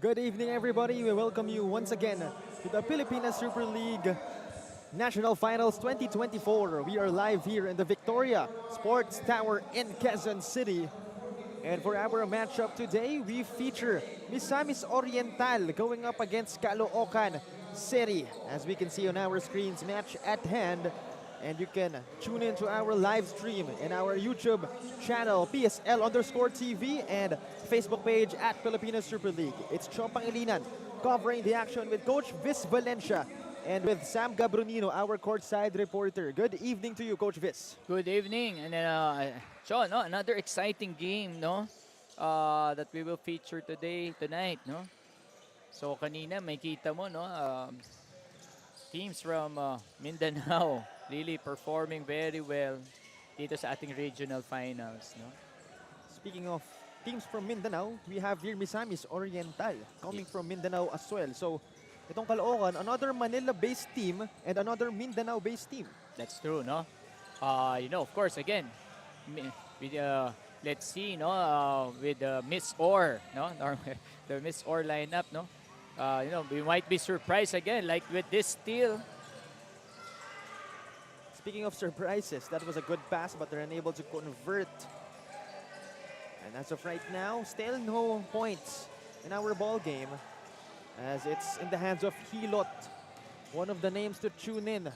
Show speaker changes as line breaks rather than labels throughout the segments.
Good evening, everybody. We welcome you once again to the Pilipinas Super League National Finals 2024. We are live here in the Victoria Sports Tower in Quezon City. And for our matchup today, we feature Misamis Oriental going up against Caloocan City. As we can see on our screens, match at hand. And you can tune in to our live stream in our YouTube channel, PSL_TV, and Facebook page at Pilipinas Super League. It's Chong Pangilinan covering the action with Coach Vis Valencia and with Sam Gabrunino, our courtside reporter. Good evening to you, Coach Vis.
Good evening, and Sean, no, another exciting game, no, that we will feature tonight, no. So kanina may kita mo, no, teams from Mindanao really performing very well dito sa ating regional finals, no.
Speaking of teams from Mindanao, we have here Misamis Oriental coming from Mindanao as well. So itong Caloocan, another Manila-based team and another Mindanao-based team.
That's true, no. Of course, again, with let's see, no, with Miss Or, no, the Miss Or lineup, no. We might be surprised again, like with this steal.
Speaking of surprises, that was a good pass, but they're unable to convert. And as of right now, still no points in our ball game, as it's in the hands of Hilot, one of the names to tune in.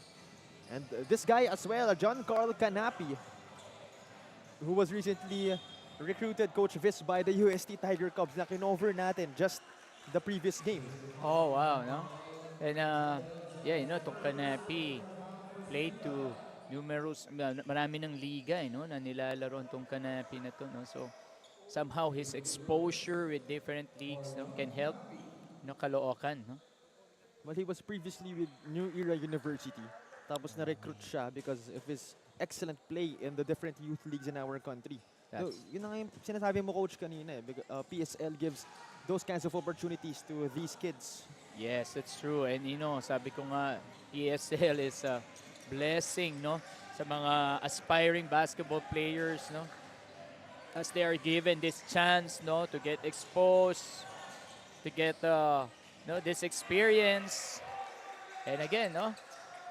And this guy as well, John Carl Canapi, who was recently recruited, Coach Vis, by the UST Tiger Cubs na kinover natin just the previous game.
Oh, wow, no? And itong Canapi played to marami ng liga, na nilalaro itong Canapi na to, no? So, somehow his exposure with different leagues, no, can help, Caloocan, no?
Well, he was previously with New Era University. Tapos na-recruit siya because of his excellent play in the different youth leagues in our country. So, yun na nga yung sinasabi mo, Coach, kanina. PSL gives those kinds of opportunities to these kids.
Yes, that's true. And sabi ko nga, PSL is a blessing, no, sa mga aspiring basketball players, no, as they are given this chance, no, to get exposed, to get this experience. And again, no,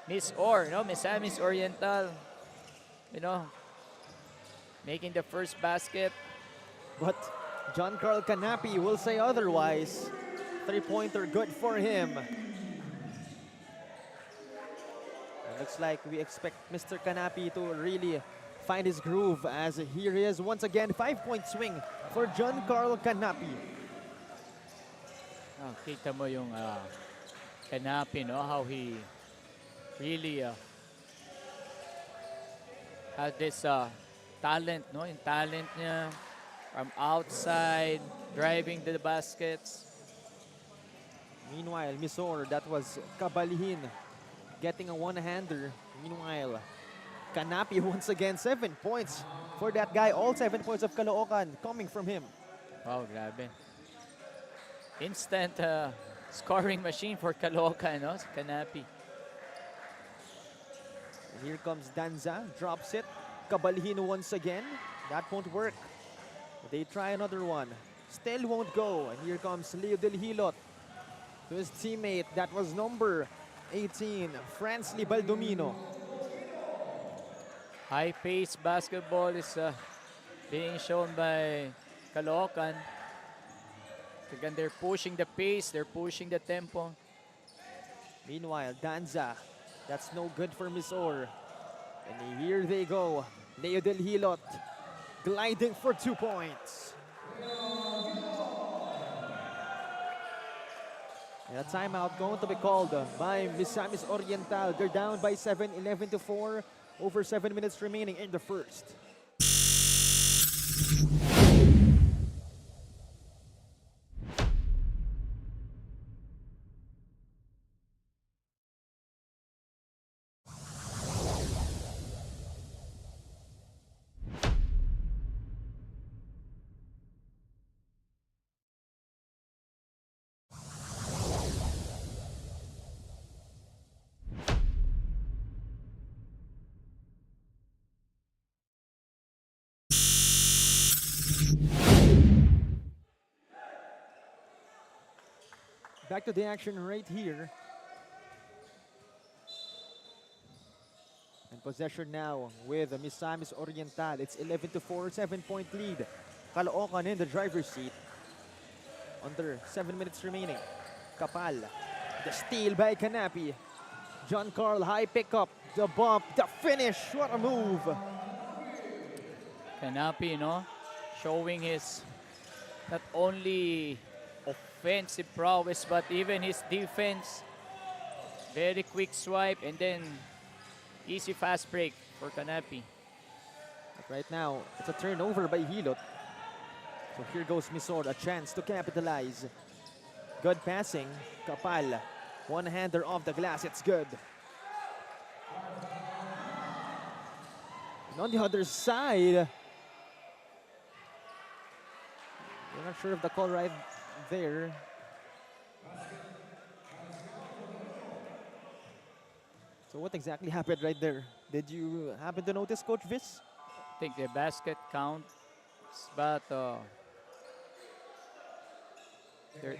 Misamis Oriental, making the first basket.
But John Carl Canapi will say otherwise. Three-pointer good for him. It looks like we expect Mr. Canapi to really find his groove, as here he is once again. 5-point swing for John Carl Canapi.
Kita mo yung Canapi, no, how he really has this talent, no, yung talent niya from outside, driving the baskets.
Meanwhile, Misor, that was Kabalihin getting a one-hander. Meanwhile, Canapi once again, 7 points for that guy. All 7 points of Caloocan coming from him.
Wow, grabe. Instant scoring machine for Caloocan, no? Canapi.
Here comes Danza, drops it. Kabalihin once again. That won't work. They try another one. Still won't go. And here comes Leo Del Hilot to his teammate. That was number 18, Fransley Baldomino.
High-paced basketball is being shown by Caloocan. Again, they're pushing the pace, they're pushing the tempo.
Meanwhile, Danza, that's no good for Misor. And here they go. Leo Del Hilot gliding for 2 points. And a timeout going to be called by Misamis Oriental. They're down by 7, 11-4. Over 7 minutes remaining in the first. Back to the action right here. And possession now with Misamis Oriental. It's 11-4, 7-point lead. Caloocan in the driver's seat. Under 7 minutes remaining. Kapal. The steal by Canapi. John Carl, high pickup. The bump, the finish. What a move.
Canapi, showing his not only offensive prowess but even his defense. Very quick swipe and then easy fast break for Canapi.
But right now, it's a turnover by Hilot. So here goes Misor, a chance to capitalize. Good passing. Kapal, one-hander off the glass, it's good. And on the other side, we're not sure if the call right there. So what exactly happened right there? Did you happen to notice, Coach Vis?
I think the basket counts, but there,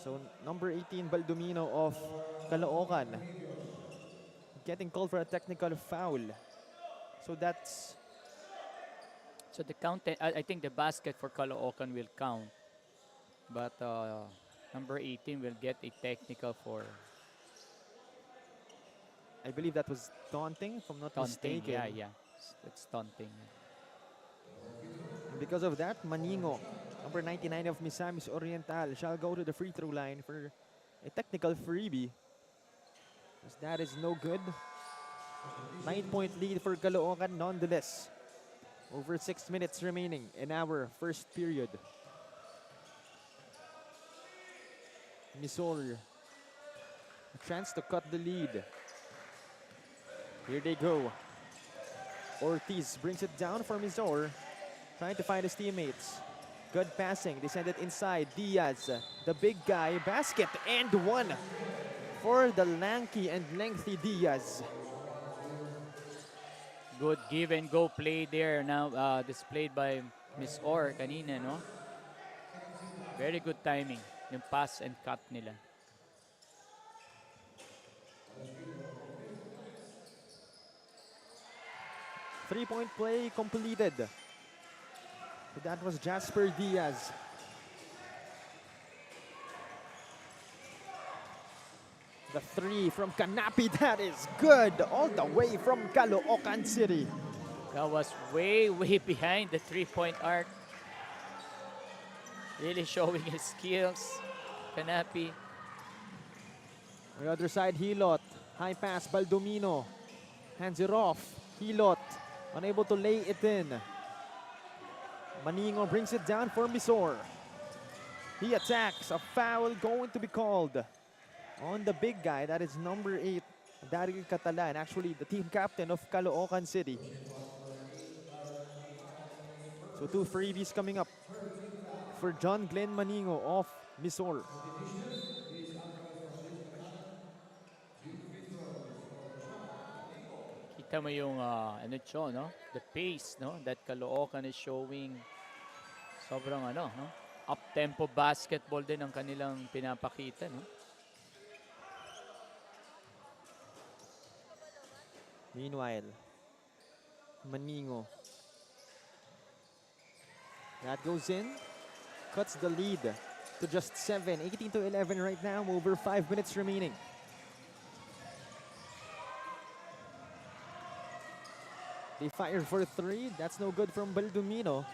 So number 18, Baldomino of Caloocan, getting called for a technical foul. So that's
so the count. I think the basket for Caloocan will count, but number 18 will get a technical for
I believe that was taunting, if I'm not
taunting.
mistaken.
Yeah, it's taunting.
And because of that, Maningo, number 99 of Misamis Oriental, shall go to the free throw line for a technical freebie. As that is no good. 9-point lead for Caloocan nonetheless. Over 6 minutes remaining in our first period. Misor, a chance to cut the lead. Here they go. Ortiz brings it down for Misor, trying to find his teammates. Good passing, they send it inside. Diaz, the big guy, basket and one for the lanky and lengthy Diaz.
Good give and go play there now displayed by Miss Or kanina, no? Very good timing, yung pass and cut nila.
Three-point play completed. So that was Jasper Diaz. The three from Canapi, that is good. All the way from Caloocan City.
That was way behind the three-point arc. Really showing his skills. Canapi.
On the other side, Hilot. High pass, Baldomino. Hands it off. Hilot, unable to lay it in. Maningo brings it down for Misor. He attacks. A foul going to be called on the big guy. That is number 8, Daryl Catalan. Actually, the team captain of Caloocan City. So 2 freebies coming up for John Glenn Maningo of Misor.
Kita mo yung no? The pace, no? That Caloocan is showing. Sobrang no? Up-tempo basketball din ang kanilang pinapakita, no?
Meanwhile, Maningo. That goes in. Cuts the lead to just 7. 18-11 right now. Over 5 minutes remaining. They fire for 3. That's no good from Baldomino.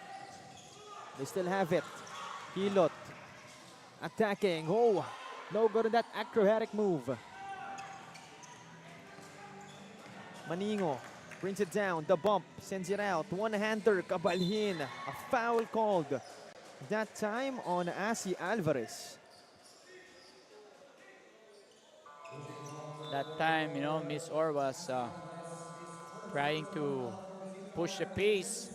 They still have it. Hilot attacking. Oh, no good in that acrobatic move. Maningo brings it down. The bump sends it out. One-hander, Kabalhin. A foul called. That time on Asi Alvarez.
That time, Miss Or was trying to push the pace.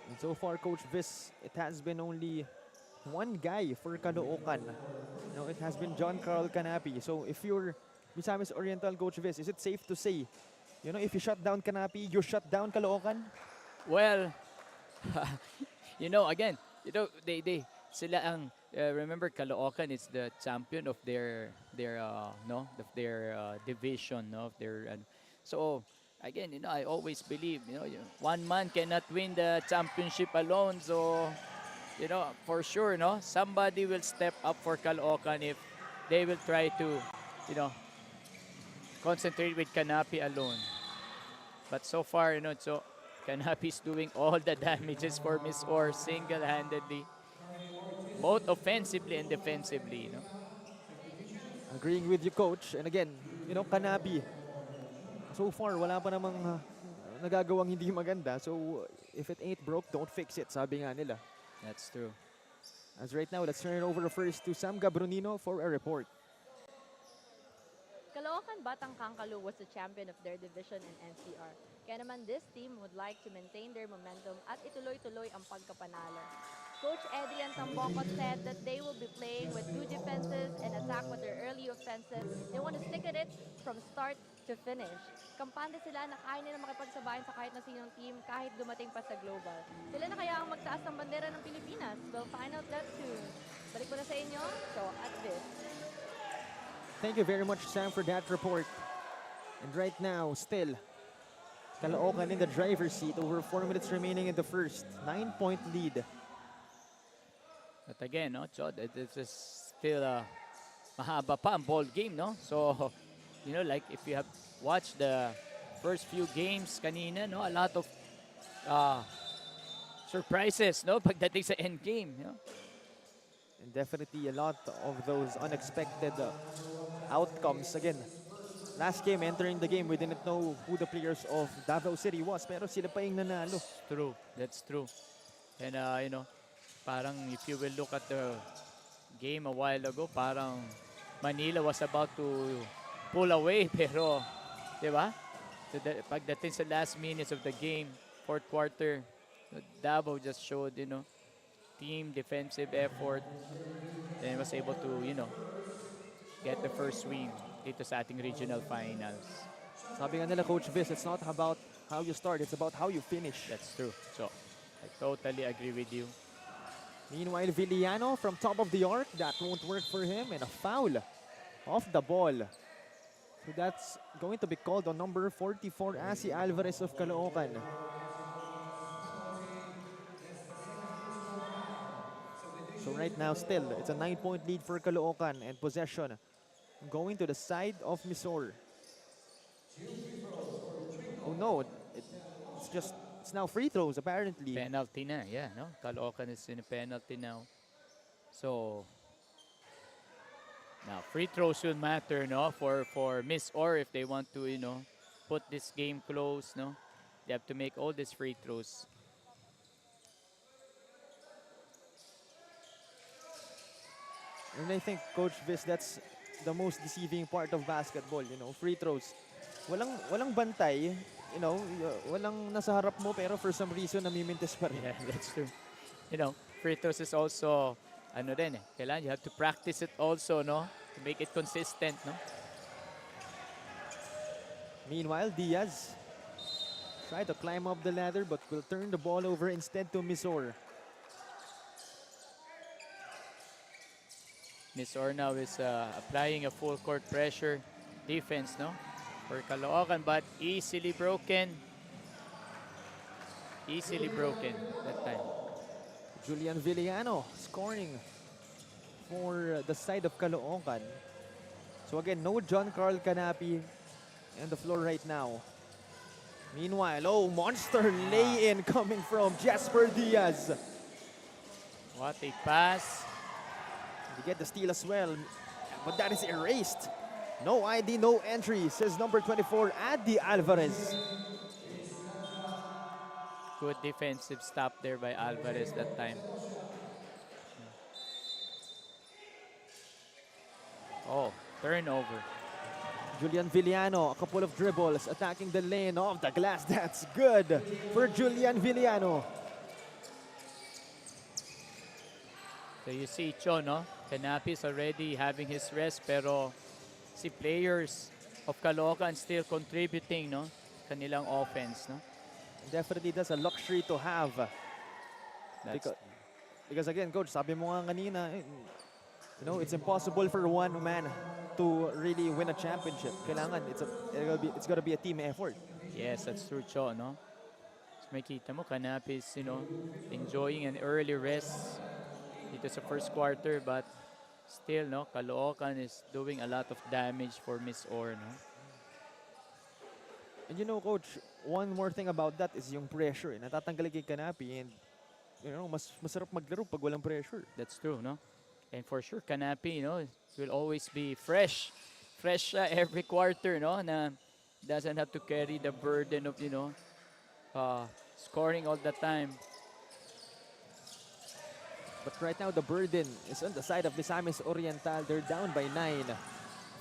And so far, Coach Vis, it has been only one guy for Caloocan. No, it has been John Carl Canapi. So if you're Misamis Oriental, Coach Vis, is it safe to say, if you shut down Canapi, you shut down Caloocan?
Well, again, they sila ang remember Caloocan is the champion of their no of their division, no of their so again, I always believe, one man cannot win the championship alone. So, for sure, no, somebody will step up for Caloocan if they will try to, you know, concentrate with Kanapi alone. But so far, so Kanapi is doing all the damages for Miss Or single-handedly, both offensively and defensively.
Agreeing with you, coach. And again, Kanabi, so far wala pa namang nagagawang hindi maganda. So if it ain't broke, don't fix it, sabi nga nila.
That's true.
As right now, let's turn it over first to Sam Gabronino for a report.
Caloocan Batang Kangkalu was the champion of their division in NCR. Kaya naman this team would like to maintain their momentum at ituloy-tuloy ang pagkapanalo. Coach Adrian Tambocot said that they will be playing with two defenses and attack with their early offenses. They want to stick at it from start to finish. Kampante sila na kaya nila makipagsabayan sa kahit na sinong team kahit dumating pa sa global. Sila na kaya ang magtaas ng bandera ng Pilipinas. We'll find out that soon. Balik ko na sa inyo. So at this.
Thank you very much, Sam, for that report. And right now, still, Caloocan in the driver's seat. Over 4 minutes remaining in the first. 9-point lead.
But again, no, Chod, it is still mahaba pa ang ball game, no? So, like if you have watched the first few games kanina, no, a lot of surprises, no, pagdating sa end game,
And definitely a lot of those unexpected outcomes. Again, last game, entering the game, we didn't know who the players of Davao City was, pero sila pa yung nanalo.
True, that's true. And, parang if you will look at the game a while ago, parang Manila was about to pull away, pero, di ba? Pagdating sa last minutes of the game, fourth quarter, Davao just showed, team defensive effort, and was able to, get the first win dito sa ating regional finals.
Sabi nga nila, Coach Viz, it's not about how you start, it's about how you finish.
That's true. So, I totally agree with you.
Meanwhile, Villano from top of the arc, that won't work for him, and a foul off the ball. So that's going to be called on number 44, Asi Alvarez of Caloocan. So right now, still, it's a 9-point lead for Caloocan, and possession going to the side of Misor. Oh no, it's now free throws apparently.
Penalty na, yeah, no? Caloocan is in a penalty now. So, now free throws will matter, no? For Miss Or, if they want to, put this game close, no? They have to make all these free throws.
And I think, Coach Viz, that's the most deceiving part of basketball, free throws. Walang bantay, walang nasa harap mo, pero for some reason namimintis pa rin.
Yeah, that's true. Free throws is also, kailangan you have to practice it also, no? To make it consistent, no?
Meanwhile, Diaz tried to climb up the ladder but will turn the ball over instead to Misor.
Miss Or now is applying a full court pressure defense, no? For Caloocan, but easily broken. Easily broken that time.
Julian Villano scoring for the side of Caloocan. So again, no John Carl Canapi on the floor right now. Meanwhile, monster lay-in coming from Jasper Diaz.
What a pass.
They get the steal as well, but that is erased. No ID, no entry, says number 24, Adi Alvarez.
Good defensive stop there by Alvarez that time. Oh, turnover.
Julian Villano, a couple of dribbles, attacking the lane off the glass. That's good for Julian Villano.
So you see, Cho, no? Canapi is already having his rest, pero si players of Caloocan still contributing, no? Kanilang offense, no?
Definitely that's a luxury to have.
That's
Because again, coach, sabi mo nga kanina, it's impossible for one man to really win a championship. Kailangan, it's gotta be a team effort.
yes, that's true, Cho, no? So makita mo, Kanapis, enjoying an early rest dito sa first quarter, but still, no, Caloocan is doing a lot of damage for Miss Or, no?
And coach, one more thing about that is yung pressure. Natatanggal kay Kanapi and masarap maglaro pag walang pressure.
That's true, no? And for sure, Kanapi, will always be fresh. Fresh siya every quarter, no? Na doesn't have to carry the burden of, scoring all the time.
But right now, the burden is on the side of Misamis Oriental. They're down by 9.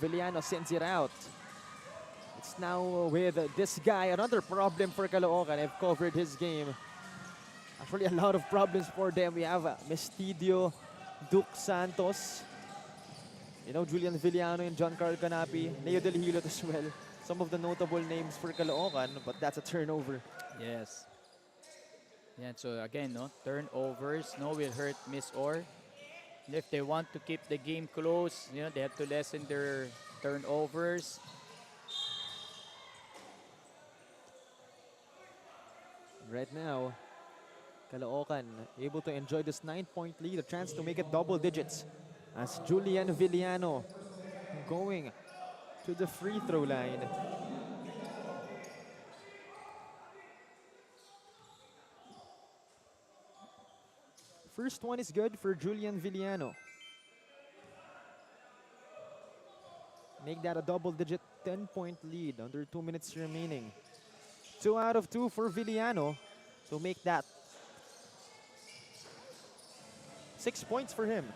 Villano sends it out. It's now with this guy. Another problem for Caloocan. I've covered his game. Actually, a lot of problems for them. We have Mestidio, Duke Santos, Julian Villano and John Carl Canapi, Leo Del Hilot as well. Some of the notable names for Caloocan, but that's a turnover.
Yes. Yeah, so again, no, turnovers, will hurt Miss Or. And if they want to keep the game close, they have to lessen their turnovers.
Right now, Caloocan able to enjoy this 9-point lead, a chance to make it double digits as Julian Villano going to the free throw line. First one is good for Julian Villano. Make that a double-digit 10-point lead under 2 minutes remaining. 2 out of 2 for Villano to make that 6 points for him.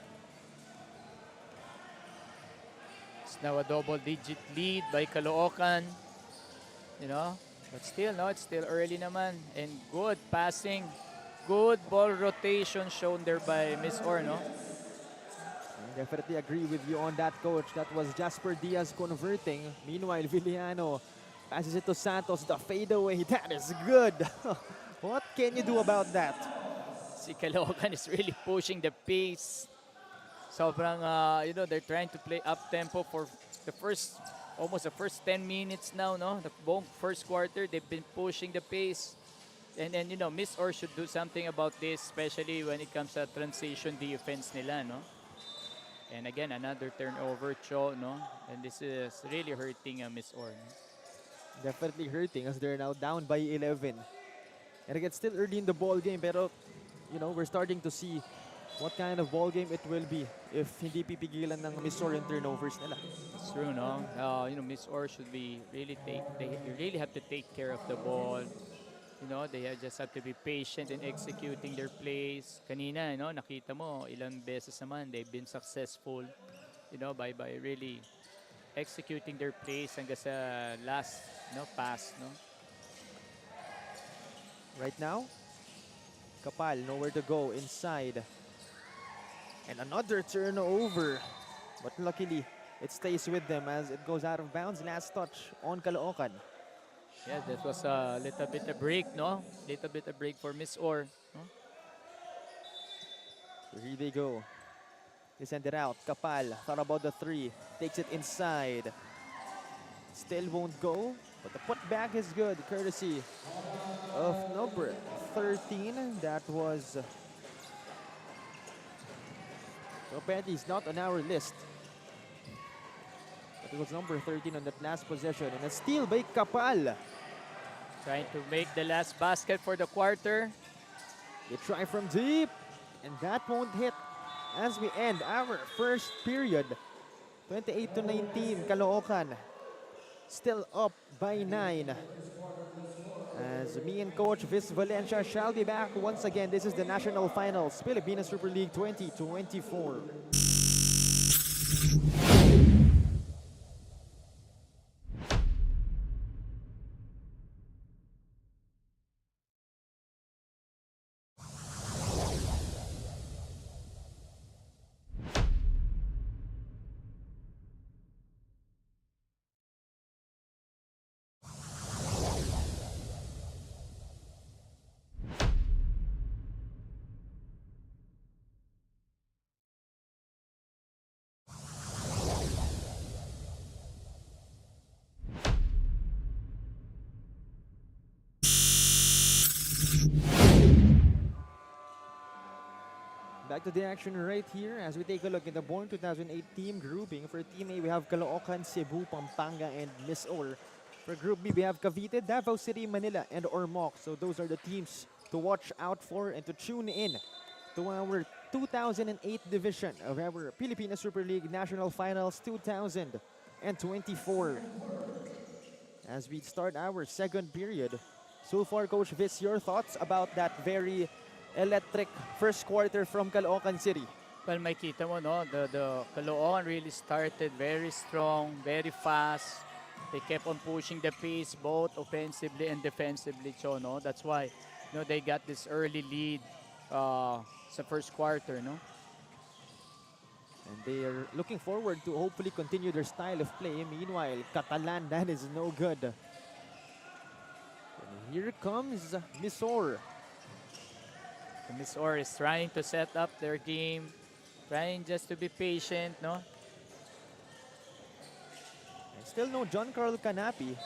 It's now a double-digit lead by Caloocan. But still, it's still early naman. And good passing, good ball rotation shown there by Miss Or, no?
I definitely agree with you on that, coach. That was Jasper Diaz converting. Meanwhile, Villano passes it to Santos, the fadeaway. That is good. What can you do about that?
Si Caloocan is really pushing the pace. Sobrang, they're trying to play up-tempo for almost the first 10 minutes now, no? The first quarter, they've been pushing the pace. And then, Miss Or should do something about this, especially when it comes to transition defense nila, no? And again, another turnover, Cho, no? And this is really hurting Miss Or. No?
Definitely hurting as they're now down by 11. And again, still early in the ball game, pero, we're starting to see what kind of ball game it will be if hindi pipigilan ng Miss Or yung turnovers nila.
It's true, no? Miss Or should be they really have to take care of the ball. They just have to be patient in executing their plays. Kanina, nakita mo, ilang beses naman they've been successful, by really executing their plays hanggang sa last, pass, no?
Right now, Kapal, nowhere to go inside. And another turnover. But luckily, it stays with them as it goes out of bounds. Last touch on Caloocan.
Yeah, that was a little bit of break, no? Little bit of break for Miss Or. No?
So here they go. They send it out. Kapal thought about the 3. Takes it inside. Still won't go. But the putback is good. Courtesy of number 13. That was... So apparently he's not on our list. But it was number 13 on that last possession. And a steal by Kapal.
Trying to make the last basket for the quarter.
They try from deep. And that won't hit as we end our first period. 28-19, Caloocan. Still up by 9. As me and Coach Vis Valencia shall be back once again. This is the National Finals, Philippines Super League 2024. Back to the action right here as we take a look at the Born 2008 team grouping. For Team A, we have Caloocan, Cebu, Pampanga, and Miss Or. For Group B, we have Cavite, Davao City, Manila, and Ormoc. So those are the teams to watch out for and to tune in to our 2008 division of our Philippine Super League National Finals 2024. As we start our second period. So far, Coach Viz, your thoughts about that very electric first quarter from Caloocan City?
Well, makita mo, no, the Caloocan really started very strong, very fast. They kept on pushing the pace both offensively and defensively, so no, that's why they got this early lead sa first quarter, no.
And they are looking forward to hopefully continue their style of play. Meanwhile, Catalan, that is no good. And here comes Misor.
Miss Or is trying to set up their game, trying just to be patient, no.
And still no John Carl Canapi.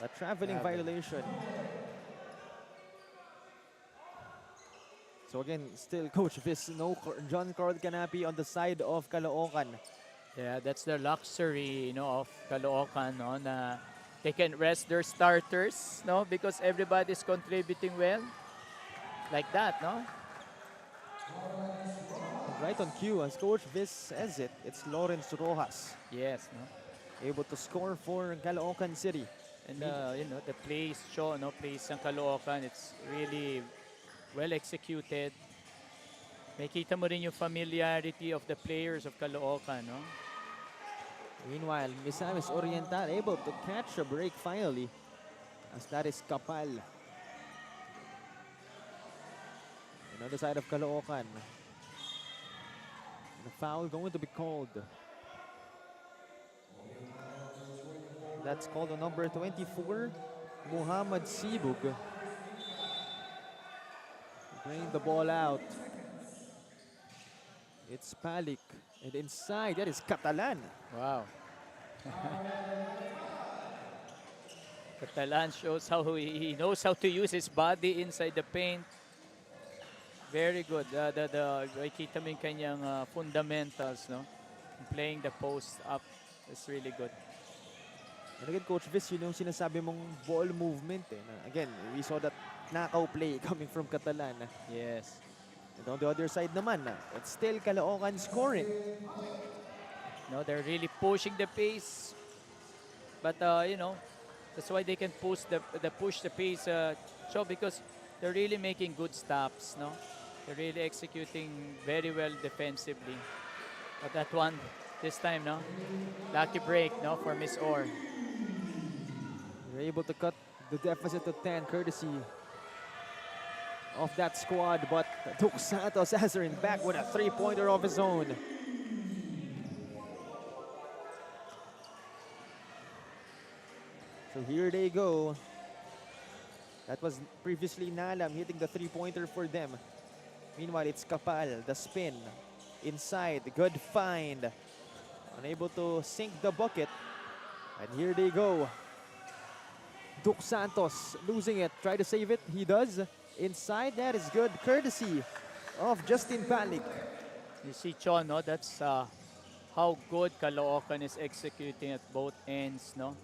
A traveling violation. So again, still Coach Viz, no John Carl Canapi on the side of Caloocan.
Yeah, that's the luxury, of Caloocan, no, na they can rest their starters, no, because everybody's contributing well. Like that, no?
Right on cue, as Coach Viz says it, it's Lawrence Rojas
Yes, no?
able to score for Caloocan City.
And, the plays show, no, plays ng Caloocan, it's really well executed. Makita mo rin yung familiarity of the players of Caloocan, no?
Meanwhile, Misamis Oriental able to catch a break finally, as that is Kapal. On the side of Caloocan. The foul going to be called. That's called on number 24, Muhammad Sibug. Bring the ball out. It's Palik. And inside, that is Catalan.
Wow. Catalan shows how he knows how to use his body inside the paint. Very good. Makita mo yung kanyang fundamentals, no? Playing the post up is really good.
And again, Coach Viz, yun yung sinasabi mong ball movement. Again, we saw that knockout play coming from Catalan.
Yes.
And on the other side naman, it's still Caloocan scoring.
No, they're really pushing the pace. But, that's why they can push the pace show, because they're really making good stops, no? They're really executing very well defensively. But that one, this time, no? Lucky break, no, for Miss Or.
They're able to cut the deficit to 10 courtesy of that squad, but Duke Santos answering back with a three-pointer of his own. So here they go. That was previously Nalam hitting the three-pointer for them. Meanwhile, it's Kapal, the spin. Inside, good find. Unable to sink the bucket. And here they go. Duke Santos losing it. Try to save it. He does. Inside, that is good. Courtesy of Justin Palik.
You see, Chon, no? That's how good Caloocan is executing at both ends, no?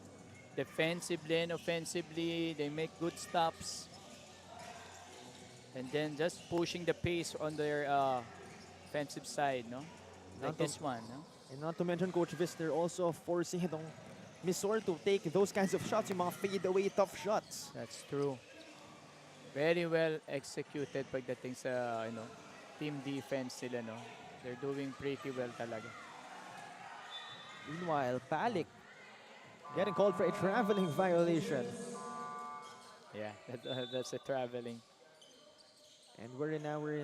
Defensively and offensively, they make good stops. And then just pushing the pace on their offensive side, no? Like this one, no?
And not to mention, Coach Viz, they're also forcing itong Misor to take those kinds of shots, yung mga fade-away tough shots.
That's true. Very well executed pagdating sa, team defense sila, no? They're doing pretty well talaga.
Meanwhile, Palik getting called for a traveling violation.
Yeah, that's a traveling.
And we're in our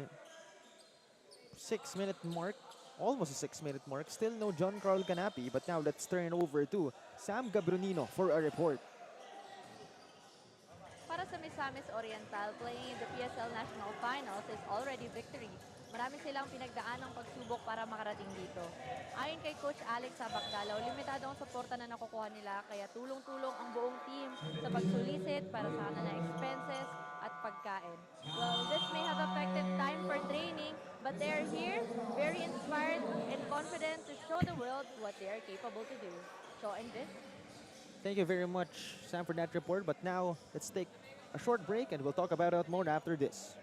6-minute mark, almost a 6-minute mark. Still no John Carl Canapi, but now let's turn over to Sam Gabrunino for a report.
Para sa Misamis Oriental, playing in the PSL National Finals is already victory. Marami silang pinagdaan ng pagsubok para makarating dito. Ayon kay Coach Alex Sabakdalaw, limitado ang suporta na nakukuha nila kaya tulong-tulong ang buong team sa pagsulisit para sa kanilang expenses at pagkain. Well, this may have affected time for training, but they are here, very inspired and confident to show the world what they are capable to do. So, in this,
Thank you very much, Sam, for that report. But now, let's take a short break and we'll talk about it more after this.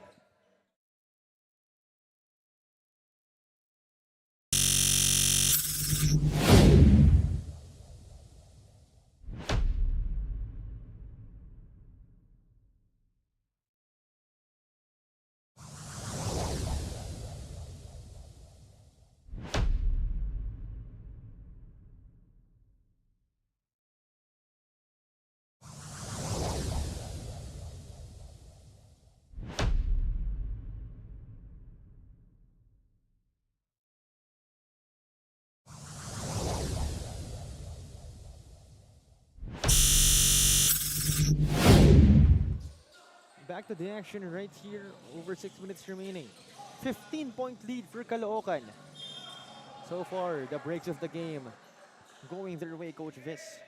Back to the action right here, over 6 minutes remaining. 15-point lead for Caloocan. So far, the breaks of the game going their way, Coach Vis.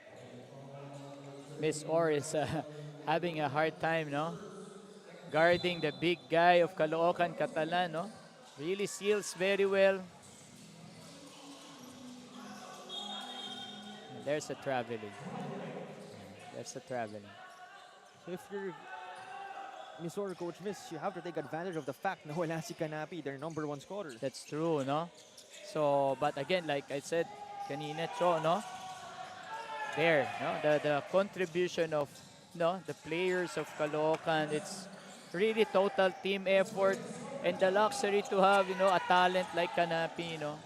Miss Or is having a hard time, no? Guarding the big guy of Caloocan, Catalan, no? Really seals very well. There's a traveling. There's a traveling.
So if you're Missouri Coach Vis, you have to take advantage of the fact na wala si Kanapi, their number one scorer.
That's true, no? So, but again, like I said kanina, Cho, no? There, no? The contribution of, no, the players of Caloocan, it's really total team effort and the luxury to have, you know, a talent like Kanapi, you know.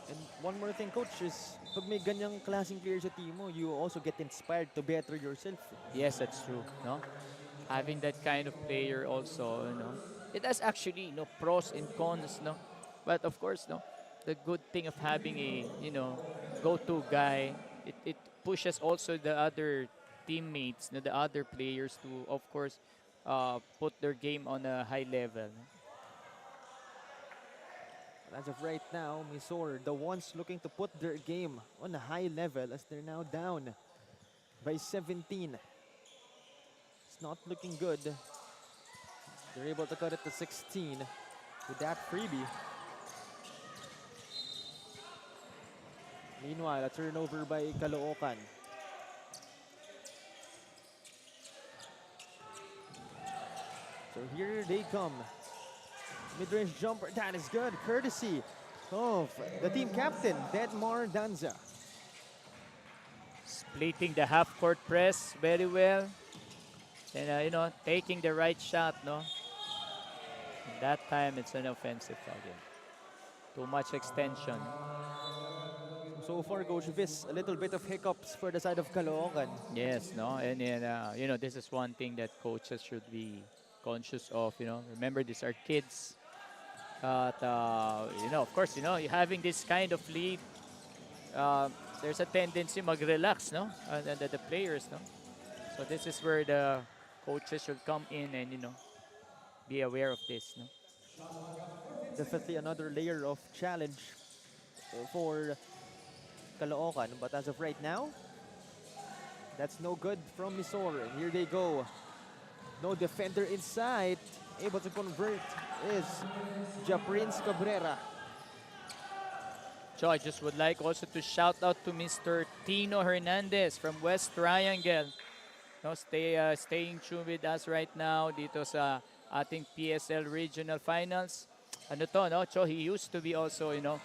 And one more thing, Coach, is pag may ganyang klaseng players sa team mo, you also get inspired to better yourself.
Yes, that's true, no? Having that kind of player also, you know, it has actually, you know, pros and cons, no? But of course, no, the good thing of having a, you know, go-to guy, it pushes also the other teammates, no, the other players to, of course, put their game on a high level.
As of right now, Missouri, the ones looking to put their game on a high level as they're now down by 17. It's not looking good. They're able to cut it to 16 with that freebie. Meanwhile, a turnover by Caloocan. So here they come. Mid-range jumper, that is good. Courtesy of the team captain, Detmar Danza.
Splitting the half-court press very well. And, you know, taking the right shot, no? And that time, it's an offensive foul game. Too much extension.
So far, Coach Vis, a little bit of hiccups for the side of Caloocan.
Yes, no? And you know, this is one thing that coaches should be conscious of, you know. Remember, these are kids. But, you know, of course, you know, having this kind of lead, there's a tendency mag-relax, no? The players, no? So this is where the coaches should come in and, you know, be aware of this, no?
Definitely another layer of challenge for Caloocan. But as of right now, that's no good from Missouri. Here they go. No defender inside. Able to convert is Japrince Cabrera.
So I just would like also to shout out to Mr. Tino Hernandez from West Triangle. No, staying tuned with us right now dito sa ating PSL Regional Finals. Ano to, no? So he used to be also, you know,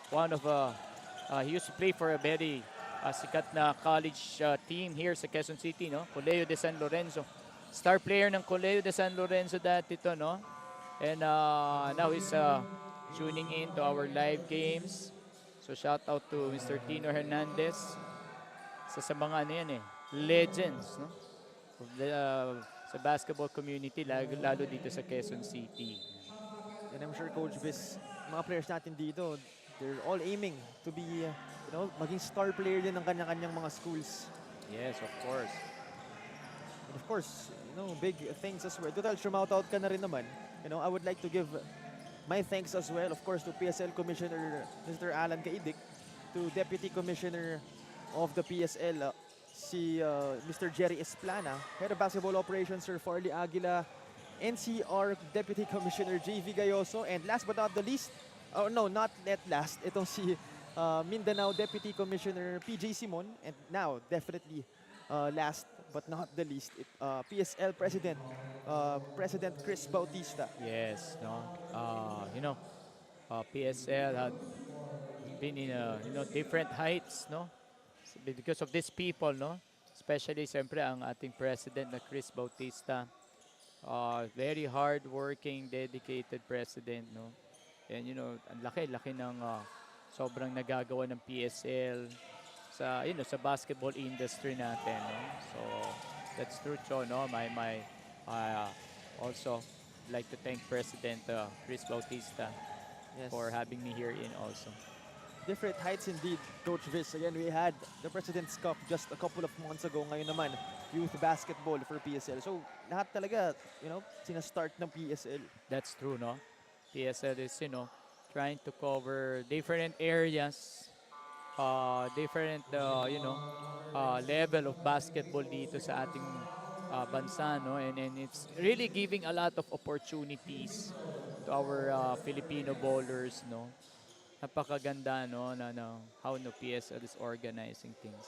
one of he used to play for a very sikat na college team here sa Quezon City, no? Colegio de San Lorenzo. Star player ng Colegio de San Lorenzo dati to, no? And now he's tuning in to our live games. So shout out to Mr. Tino Hernandez. Sa mga ano yan legends, no? Of the, sa basketball community, lalo dito sa Quezon City.
And I'm sure Coach Vis, mga players natin dito, they're all aiming to be, you know, maging star player din ng kanya-kanyang mga schools.
Yes, of course.
And of course, you know, big things as well. Total, shoutout ka na rin naman. I would like to give my thanks as well, of course, to PSL Commissioner Mr. Alan Kaidik, to Deputy Commissioner of the PSL, Mr. Jerry Esplana, Head of Basketball Operations Sir Farley Aguila, NCR Deputy Commissioner JV Gayoso, and last but not the least, oh no, not that last, itong si Mindanao Deputy Commissioner PJ Simon, and now definitely last but not the least, PSL President Chris Bautista.
Yes, no. PSL had been in different heights, no? Because of these people, no? Especially, siyempre, ang ating president na Chris Bautista. Very hard-working, dedicated president, no? And, ang laki-laki ng sobrang nagagawa ng PSL sa basketball industry natin, no? So, that's true, Cho, no? I also like to thank President Chris Bautista
Yes.
for having me here in also.
Different heights indeed, Coach Viz. Again, we had the President's Cup just a couple of months ago. Ngayon naman, youth basketball for PSL. So, lahat talaga, sinastart ng PSL.
That's true, no? PSL is, trying to cover different areas, different, level of basketball dito sa ating bansa, no? And it's really giving a lot of opportunities to our Filipino bowlers, no? Napakaganda, no, how PSL is organizing things.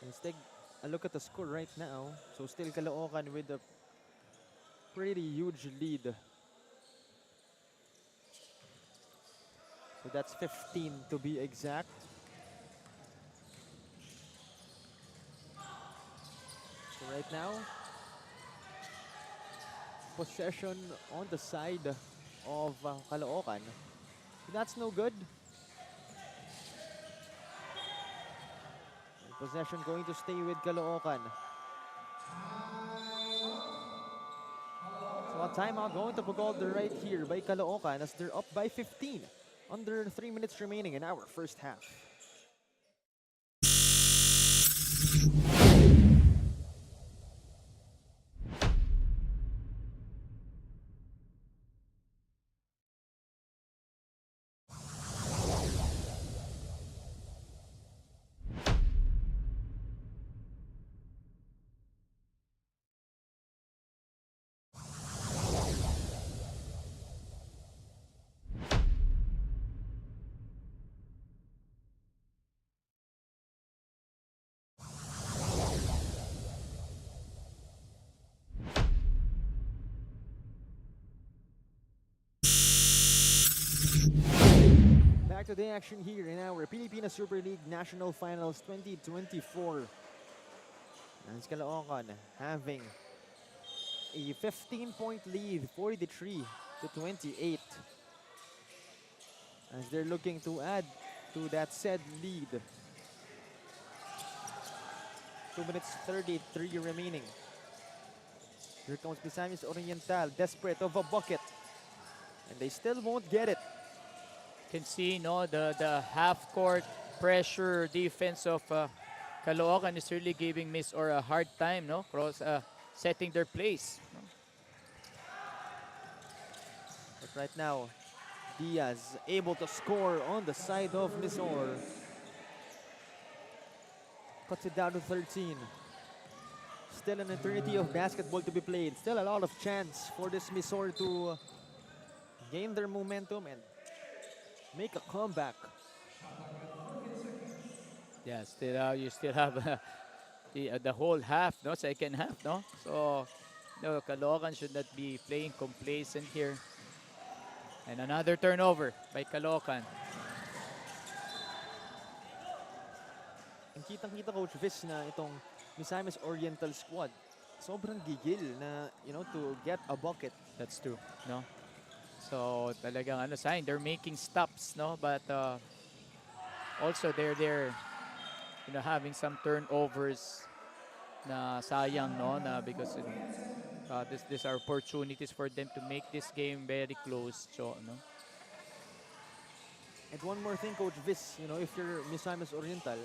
Let's take a look at the score right now. So, still Caloocan with a pretty huge lead. So, that's 15 to be exact. So, right now, possession on the side of Caloocan. That's no good. And possession going to stay with Caloocan. So a timeout going to be called right here by Caloocan as they're up by 15. Under 3 minutes remaining in our first half. Back to the action here in our Pilipinas Super League National Finals 2024. And Caloocan having a 15-point lead, 43 to 28. As they're looking to add to that said lead. 2 minutes 33 remaining. Here comes Misamis Oriental, desperate of a bucket. And they still won't get it.
Can see, no, the half-court pressure defense of Caloocan is really giving Miss Or a hard time, no, setting their place. No?
But right now, Diaz able to score on the side of Miss Or. Cuts it down to 13. Still an eternity of basketball to be played. Still a lot of chance for this Miss Or to gain their momentum and make a comeback.
Yeah, you still have the whole half, no, second half, no. So, no, Caloocan should not be playing complacent here. And another turnover by Caloocan.
And kitang-kita, Coach Viz, na itong Misamis Oriental squad, sobrang gigil na, to get a bucket.
That's true, no. So talagang sign they're making stops, no, but also they're having some turnovers na sayang, no, na because these are opportunities for them to make this game very close, so, no.
And one more thing, Coach Viz, if you're Misamis Oriental,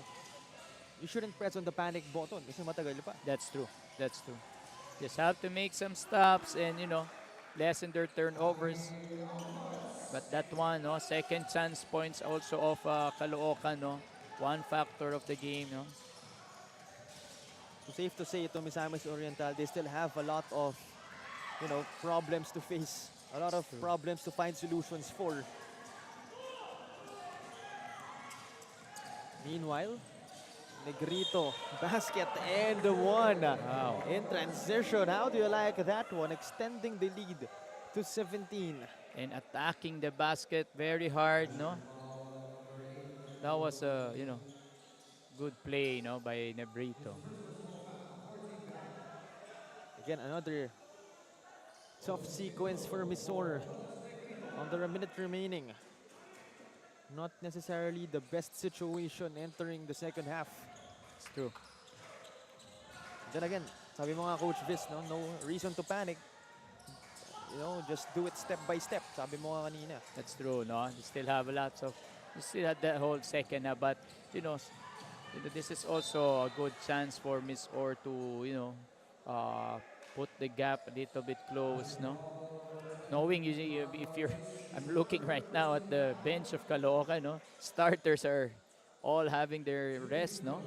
you shouldn't press on the panic button kasi matagal pa.
That's true. That's true. Just have to make some stops and, lessen their turnovers. But that one, no, second chance points also of Caloocan, no, one factor of the game, no.
So safe to say ito, Misamis Oriental, they still have a lot of, problems to face. A lot of problems to find solutions for. Meanwhile, Negrito, basket and one.
Wow.
In transition, how do you like that one? Extending the lead to 17.
And attacking the basket very hard, no. That was a, good play, by Negrito.
Again, another tough sequence for Misor. Under a minute remaining. Not necessarily the best situation entering the second half.
It's true.
Then again, sabi mo nga Coach Viz, no reason to panic. Just do it step by step. Sabi mo nga kanina.
That's true, no. You still have you still have that whole second half, but this is also a good chance for Miss Or to put the gap a little bit close, no. Knowing if you're, I'm looking right now at the bench of Caloocan, no. Starters are all having their rest, no.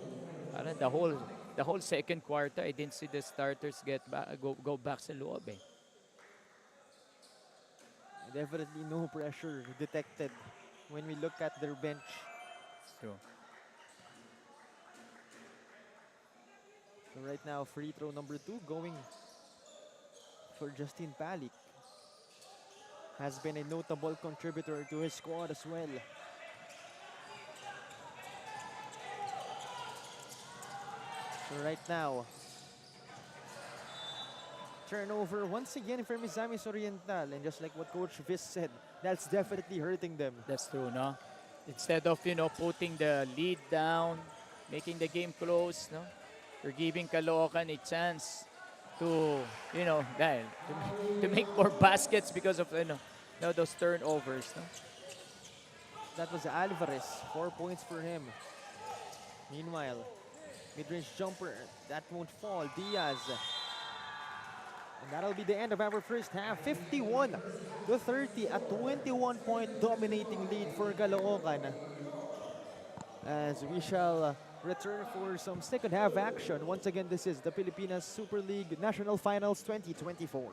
Parang the whole second quarter, I didn't see the starters go back sa loob, eh.
Definitely no pressure detected when we look at their bench.
It's true.
So right now, free throw number 2 going for Justin Palik. Has been a notable contributor to his squad as well. So right now, turnover once again for Misamis Oriental. And just like what Coach Viz said, that's definitely hurting them.
That's true, no? Instead of, putting the lead down, making the game close, no? You're giving Caloocan a chance to, to make more baskets because of, those turnovers, no?
That was Alvarez, 4 points for him. Meanwhile, mid-range jumper, that won't fall. Diaz. And that'll be the end of our first half. 51-30, a 21-point dominating lead for Caloocan. As we shall return for some second half action. Once again, this is the Pilipinas Super League National Finals 2024.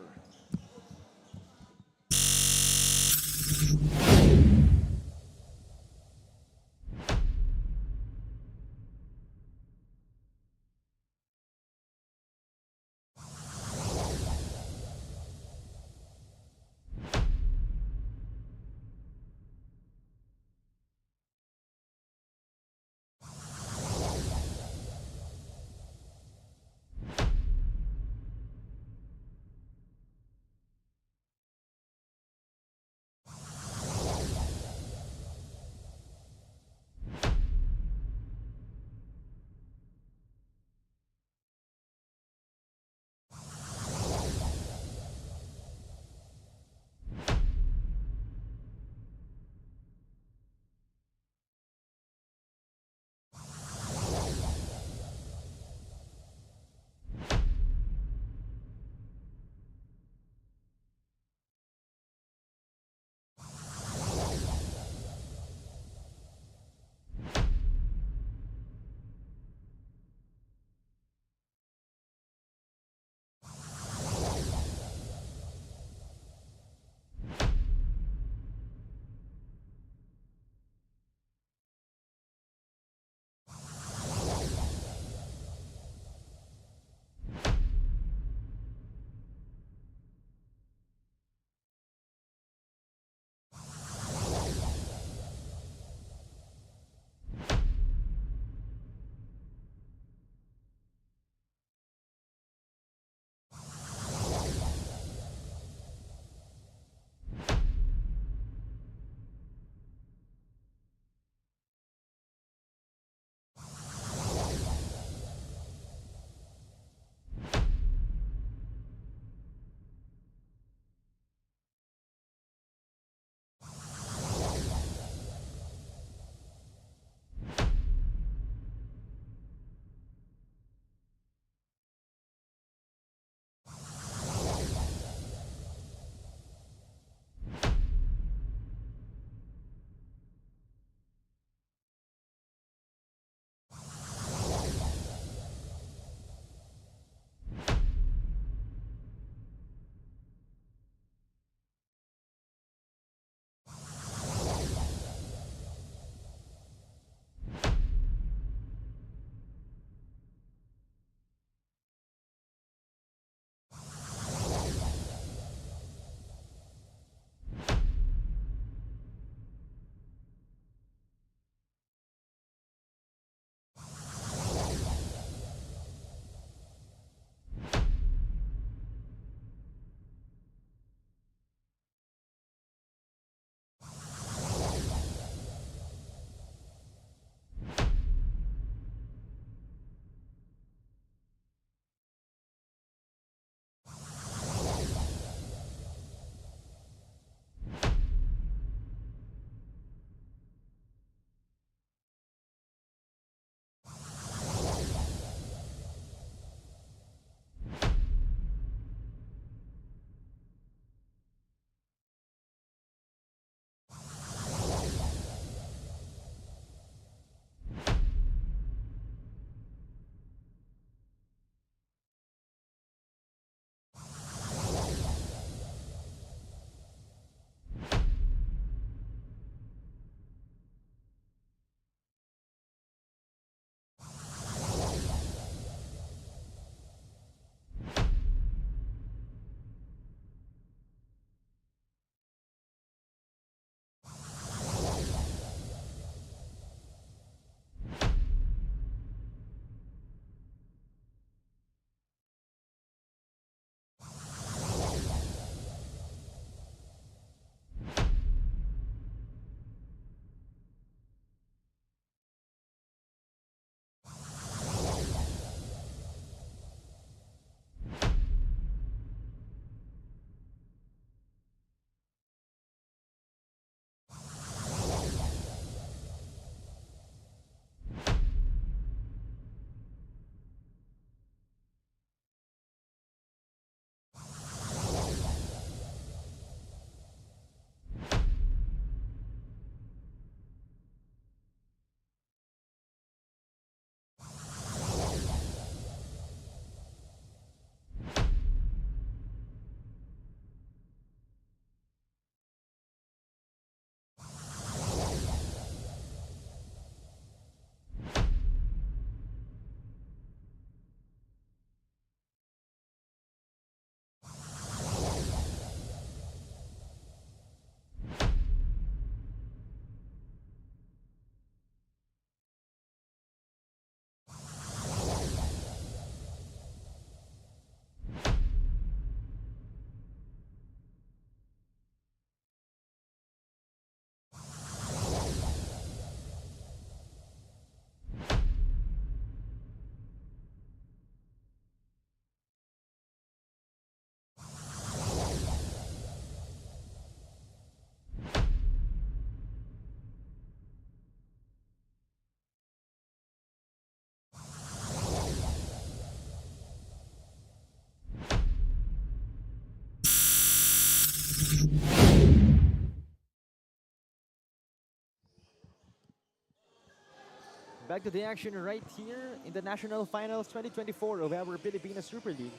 Back to the action right here in the National Finals 2024 of our Pilipinas Super League.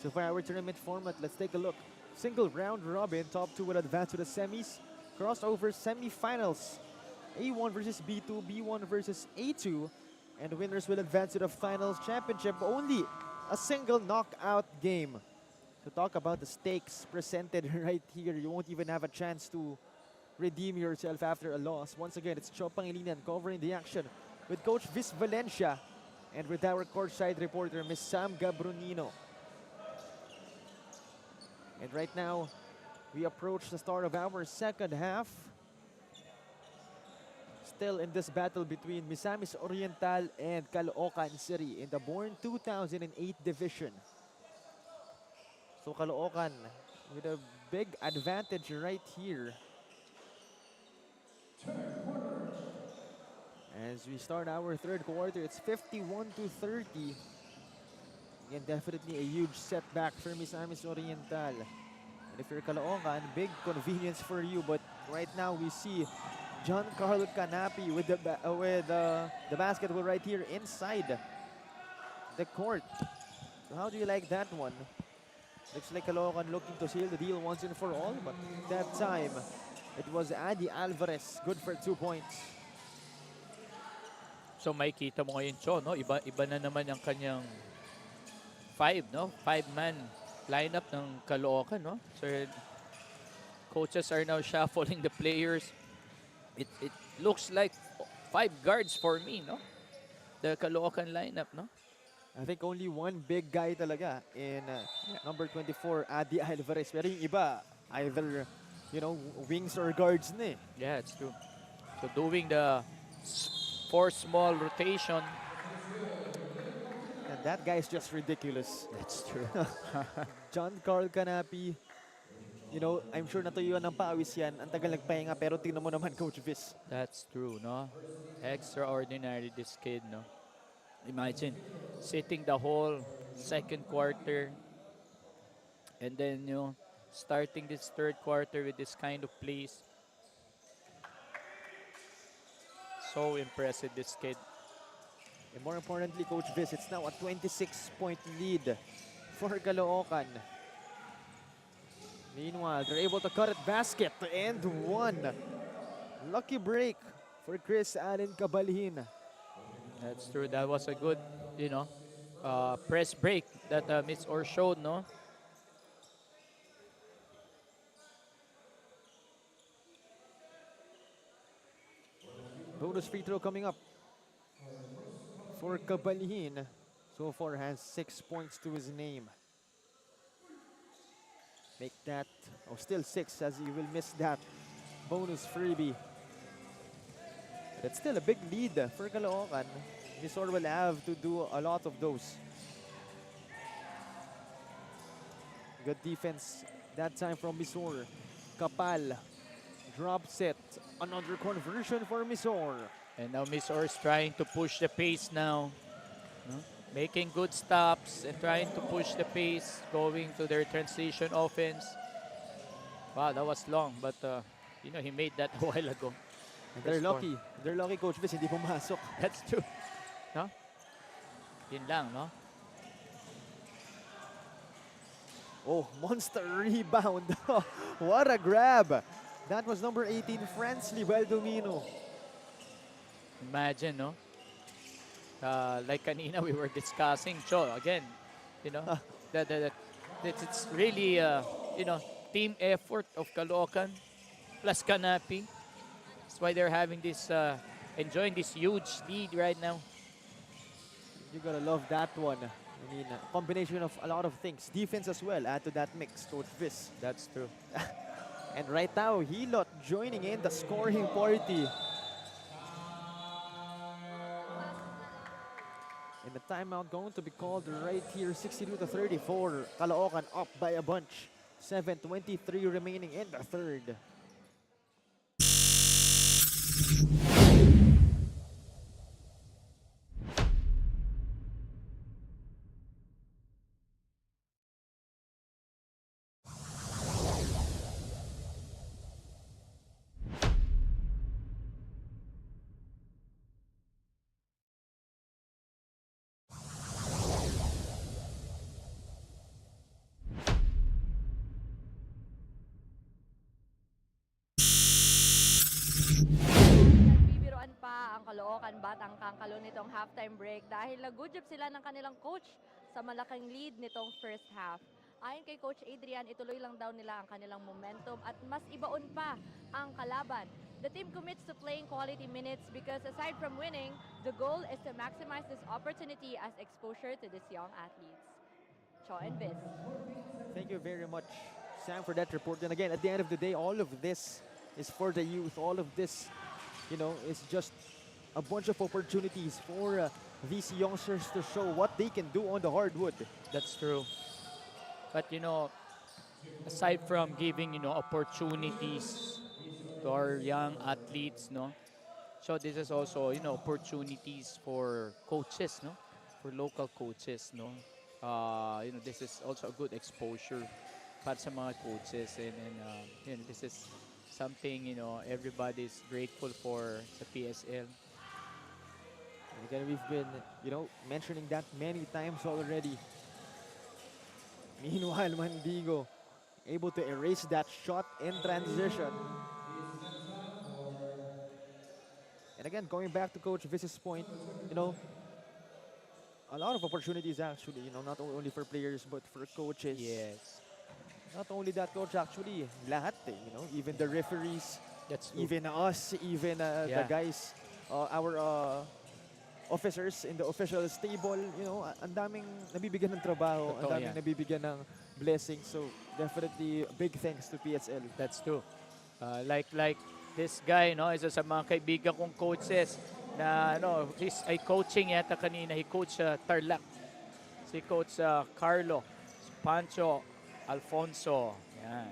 So for our tournament format, let's take a look. Single round robin, top 2 will advance to the semis. Crossover semifinals, A1 versus B2, B1 versus A2. And winners will advance to the finals championship. Only a single knockout game. So talk about the stakes presented right here. You won't even have a chance to redeem yourself after a loss. Once again, it's Cho Pangilinan covering the action with Coach Vis Valencia and with our courtside reporter, Miss Sam Gabrunino. And right now, we approach the start of our second half. Still in this battle between Misamis Oriental and Caloocan City in the Born 2008 division. So Caloocan with a big advantage right here. As we start our third quarter, it's 51-30. Again, definitely a huge setback for Misamis Oriental. And if you're Caloocan, big convenience for you. But right now we see John Carl Canapi with the basketball right here inside the court. So how do you like that one? Looks like Caloocan looking to seal the deal once and for all. But that time, it was Adi Alvarez, good for 2 points.
So makikita mo ngayon, Cho, no? Iba na naman ang kanyang five-man lineup ng Caloocan, no? So coaches are now shuffling the players. It looks like 5 guards for me, no? The Caloocan lineup, no?
I think only one big guy talaga in number 24, Adi Alvarez. Pero yung iba, either, wings or guards na eh.
Yeah, it's true. So doing the 4 small rotation.
And that guy is just ridiculous.
That's true.
John Carl Canapi, I'm sure natuyuan ng pawis yan. Ang tagal nagpahinga, pero tingnan mo naman, Coach Vis.
That's true, no? Extraordinary, this kid, no? Imagine sitting the whole second quarter and then, starting this third quarter with this kind of plays. So impressive, this kid.
And more importantly, Coach Vis, it's now a 26-point lead for Caloocan. Meanwhile, they're able to cut it basket and one. Lucky break for Chris Allen Cabalhin.
That's true. That was a good, press break that Miss Or showed, no?
Bonus free throw coming up for Cabalhin. So far has 6 points to his name. Make that, still 6 as he will miss that bonus freebie. That's still a big lead for Caloocan. Misor will have to do a lot of those. Good defense that time from Misor. Kapal drops it. Another conversion for Misor.
And now Miss Or is trying to push the pace now. No? Making good stops and trying to push the pace, going to their transition offense. Wow, that was long, but he made that a while ago.
And they're lucky. They're lucky, Coach Vis, hindi pumasok.
That's true. No? Yun lang, no?
Oh, monster rebound. What a grab. That was number 18, Fransley Baldomino.
Imagine, no? Like kanina we were discussing, Cho, again, that it's really, team effort of Caloocan plus Canapi. That's why they're having this, enjoying this huge lead right now.
You gotta love that one. I mean, a combination of a lot of things. Defense as well, add to that mix, Coach Vis.
That's true.
And right now, Hilot joining in the scoring party. And the timeout going to be called right here, 62-34. Caloocan up by a bunch. 7:23 remaining in the third.
Caloocan Batang Kangkalo nitong halftime break dahil nag-good job sila ng kanilang coach sa malaking lead nitong first half. Ayon kay Coach Adrian, ituloy lang daw nila ang kanilang momentum at mas ibaon pa ang kalaban. The team commits to playing quality minutes because aside from winning, the goal is to maximize this opportunity as exposure to these young athletes. Cho and Viz.
Thank you very much, Sam, for that report. And again, at the end of the day, all of this is for the youth. All of this, is just a bunch of opportunities for these youngsters to show what they can do on the hardwood.
That's true. But aside from giving opportunities to our young athletes, no. So this is also opportunities for coaches, no, for local coaches, no. This is also a good exposure para sa mga coaches, and this is something everybody's grateful for sa PSL.
And again, we've been, mentioning that many times already. Meanwhile, Mandigo able to erase that shot in transition. And again, going back to Coach Viz's point, a lot of opportunities actually, not only for players but for coaches.
Yes,
Not only that, coach, actually, lahat even the referees,
that's true.
even us, even the
Yeah.
guys, our officers in the official stable, ang daming nabibigyan ng trabaho, ang
Totoo
daming
yan.
nabibigyan ng blessings. So, definitely, big thanks to PSL.
That's true. Like this guy, isa sa mga kaibigan kong coaches na ay coaching yata kanina. He coach Tarlac. Si Coach Carlo, si Pancho, Alfonso. Yan.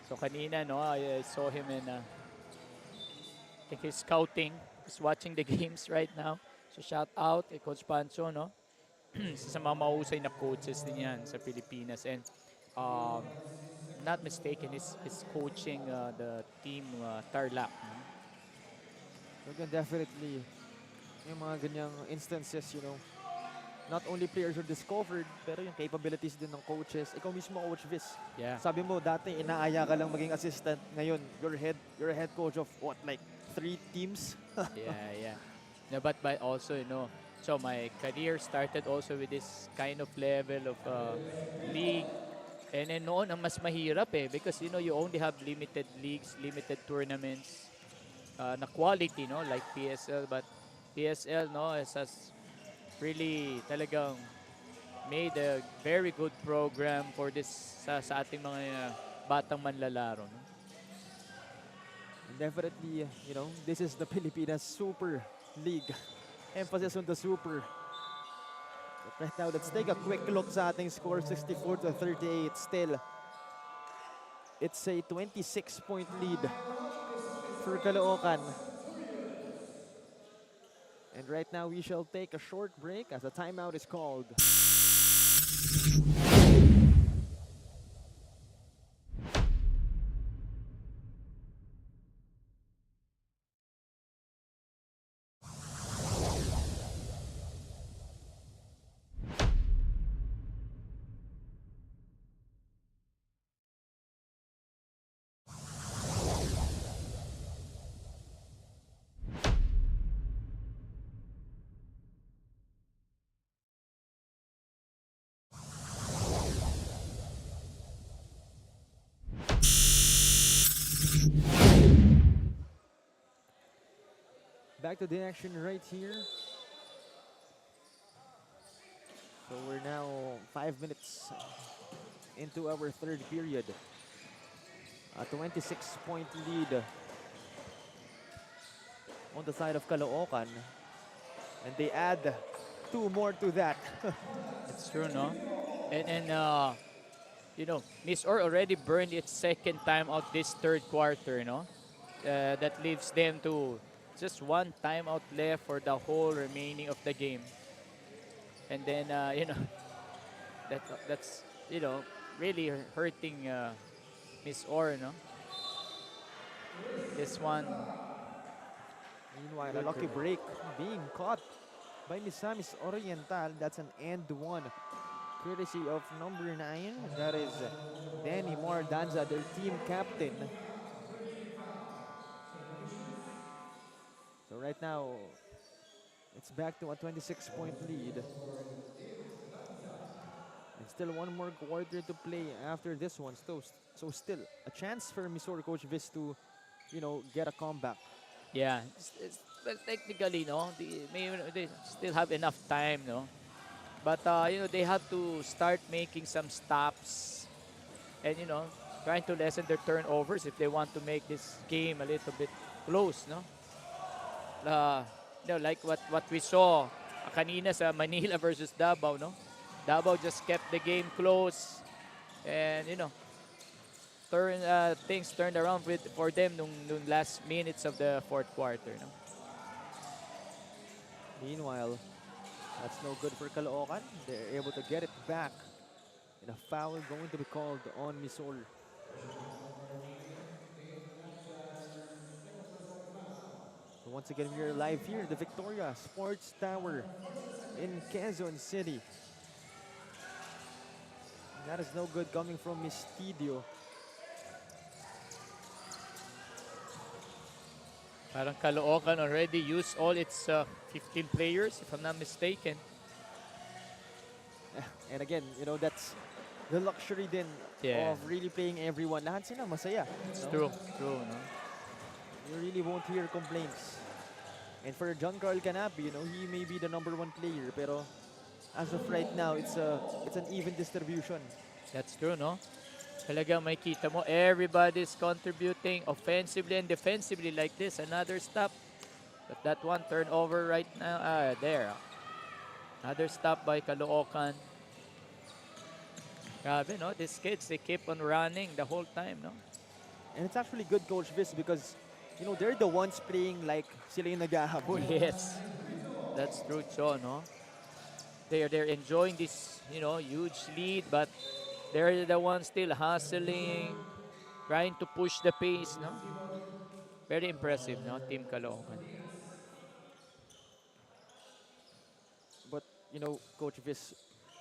So kanina, I saw him in I think he's scouting. He's watching the games right now. So shout out kay Coach Pancho, isa sa mga mahusay na coaches din yan sa Pilipinas. And not mistaken, is coaching the team Tarlac. No?
So, again, definitely, yung mga ganyang instances, not only players are discovered, pero yung capabilities din ng coaches. Ikaw mismo, Coach Viz.
Yeah.
Sabi mo, dati inaaya ka lang maging assistant. Ngayon, you're a head coach of what, like 3 teams?
Yeah. No, but also, so my career started also with this kind of level of league. And then noon, ang mas mahirap because, you only have limited leagues, limited tournaments na quality, like PSL. But PSL, has really talagang made a very good program for this sa ating mga batang manlalaro. No?
And definitely, this is the Pilipinas Super League. Emphasis on the Super. But right now, let's take a quick look sa ating score, 64-38 still. It's a 26-point lead for Caloocan. And right now, we shall take a short break as a timeout is called. Back to the action right here. So we're now 5 minutes into our third period. A 26-point lead on the side of Caloocan. And they add 2 more to that.
It's true, no? And Miss Or already burned its second time out this third quarter, that leaves them to just 1 timeout left for the whole remaining of the game. And then, that's really hurting Miss Or, This one.
Meanwhile, a lucky break being caught by Misamis Oriental. That's an and one. Courtesy of number 9. That is Danny Mordanza, their team captain. So right now, It's back to a 26-point lead. And still one more quarter to play after this one. So still a chance for Missouri coach Viz to, get a comeback.
Yeah, well, technically, no, they still have enough time, no. But they have to start making some stops, and trying to lessen their turnovers if they want to make this game a little bit close, no. Uh, like what we saw kanina sa Manila versus Davao, no. Davao just kept the game close, and things turned around for them nung last minutes of the fourth quarter, no.
Meanwhile, that's no good for Caloocan. They're able to get it back. And a foul going to be called on Missouri. So once again, we are live here, the Victoria Sports Tower in Quezon City. That is no good coming from Mistidio.
Parang Caloocan already used all its 15 players, if I'm not mistaken.
And again, that's the luxury then
Yeah.
of really playing everyone. Lahat sila masaya.
It's
no?
true, no?
You really won't hear complaints. And for John Carl Canapi, he may be the #1 player, pero as of right now, it's an even distribution.
That's true, no? Talagang may kita mo, everybody's contributing offensively and defensively like this. Another stop. But that one turnover right now, there. Another stop by Caloocan. Grabe, no? These kids, they keep on running the whole time, no?
And it's actually good, Coach Viz, because they're the ones playing like sila yung naghahabol.
Yes, that's true, Cho, no? They're enjoying this, huge lead, but they're the ones still hustling, trying to push the pace, no? Very impressive, no? Team Caloocan.
But, Coach Viz,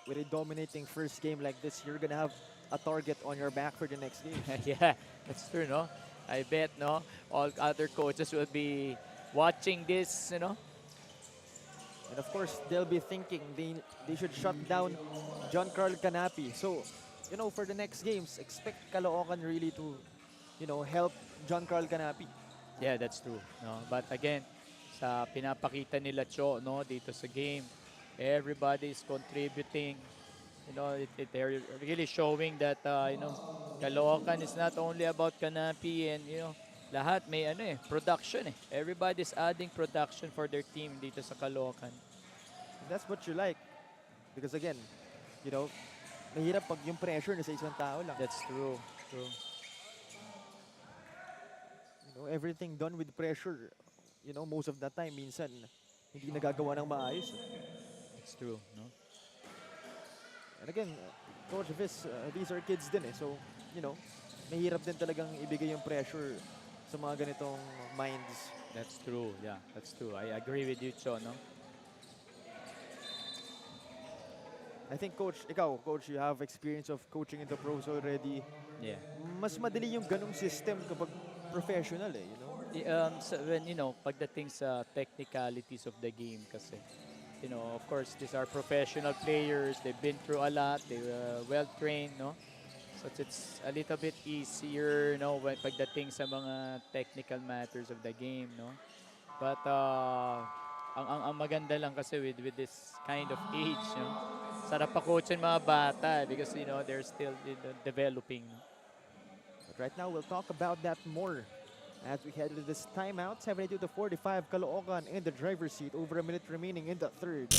with a dominating first game like this, you're going to have a target on your back for the next game.
Yeah, that's true, no? I bet, no? All other coaches will be watching this,
And of course, they'll be thinking they should shut down John Carl Canapi. So, for the next games, expect Caloocan really to, help John Carl Canapi.
Yeah, that's true, no? But again, sa pinapakita nila, Cho, no? Dito sa game, everybody is contributing. They're really showing that, Caloocan is not only about Canapi and, lahat may production eh. Everybody's adding production for their team dito sa Caloocan.
And that's what you like. Because again, mahirap pag yung pressure na sa isang tao lang.
That's true.
Everything done with pressure, most of the time, minsan, hindi nagagawa ng maayos.
It's true, no?
And again, Coach Viz, these are kids din eh. So, mahirap din talagang ibigay yung pressure sa mga ganitong minds.
That's true, yeah, that's true. I agree with you, Cho, no?
I think, Coach, you have experience of coaching in the pros already.
Yeah.
Mas madali yung ganong system kapag professional eh,
When, pagdating sa technicalities of the game kasi, of course, these are professional players. They've been through a lot. They're well-trained, no? So it's a little bit easier, when pagdating sa mga technical matters of the game, no? But ang maganda lang kasi with this kind of age, sarap pa coachin mga bata because, they're still developing.
But right now, we'll talk about that more as we head into this timeout. 72-45, Caloocan in the driver's seat. Over a minute remaining in the third.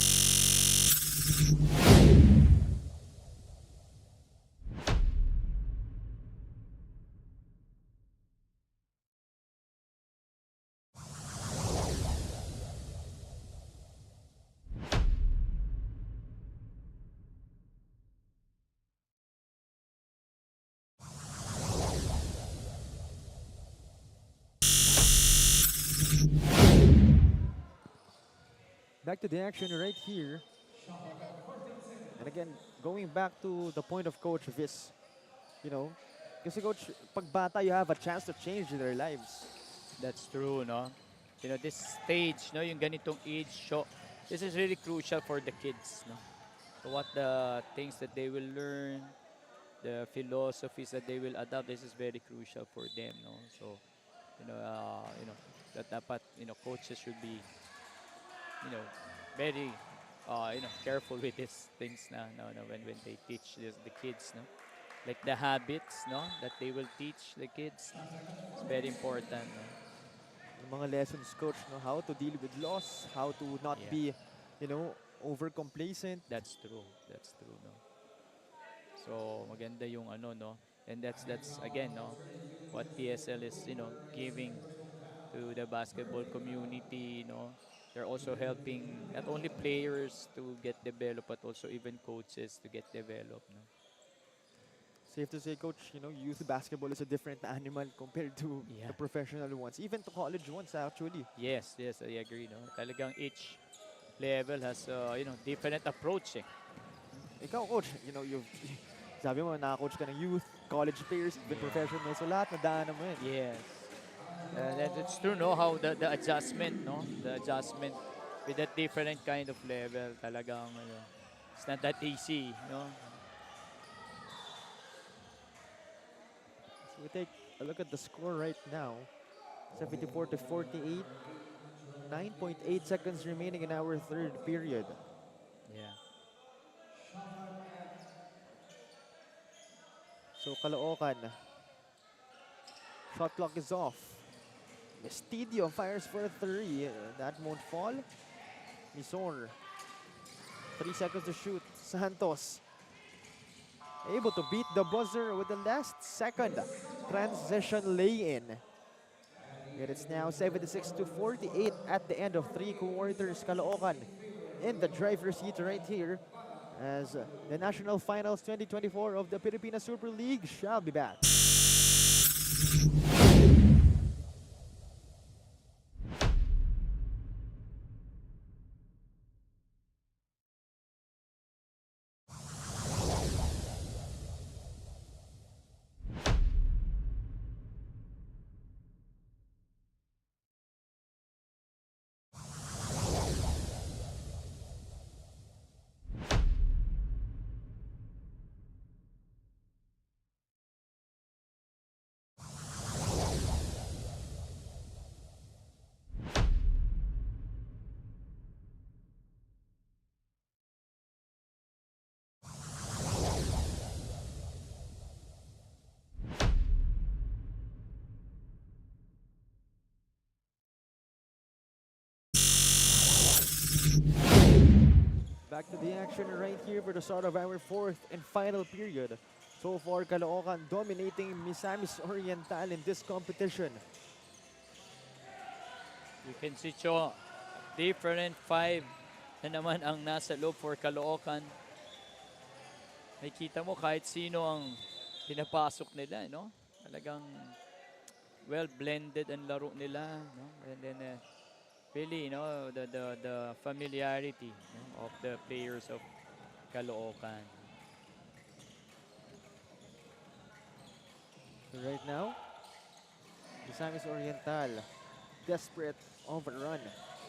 Back to the action right here. And again, going back to the point of Coach Viz, kasi Coach, pag bata, you have a chance to change their lives.
That's true, no? This stage, yung ganitong age, this is really crucial for the kids, no? So what the things that they will learn, the philosophies that they will adopt, this is very crucial for them, no? So, that dapat, coaches should be, very, careful with these things na, no, no, when they teach the kids, no? Like the habits, no, that they will teach the kids, no? It's very important, no?
Yung mga lessons, coach, no, how to deal with loss, how to not
Yeah,
be, over complacent.
that's true. That's true, no? So maganda yung ano, no? And that's again, no, what PSL is, giving to the basketball community, They're also helping not only players to get developed but also even coaches to get developed, no?
Safe to say, coach, youth basketball is a different animal compared to
Yeah.
the professional ones, even to college ones, actually.
Yes, yes, I agree, no? Talagang each level has different approach, eh.
Ikaw, coach, you've, sabi mo, naka-coach ka ng youth, college players, even
Yeah.
professionals, so lahat nadaanan mo yan.
Yes. And it's true, no, how the adjustment, no? The adjustment with that different kind of level talagang it's not that easy, no?
So we take a look at the score right now. 74 to 48. 9.8 seconds remaining in our third period.
Yeah.
So Caloocan, shot clock is off. Estidio fires for a three. That won't fall. Misor, 3 seconds to shoot. Santos, able to beat the buzzer with the last second transition lay-in. And it's now 76 to 48 at the end of 3 quarters. Caloocan in the driver's seat right here as the National Finals 2024 of the Pilipinas Super League shall be back. Back to the action right here for the start of our fourth and final period. So far, Caloocan dominating Misamis Oriental in this competition.
You can see, Cho, different five na naman ang nasa loob for Caloocan. Nakikita mo kahit sino ang pinapasok nila, no? Talagang well blended ang laro nila, no? And then really, the familiarity, of the players of Caloocan.
So right now, Misamis Oriental, desperate overrun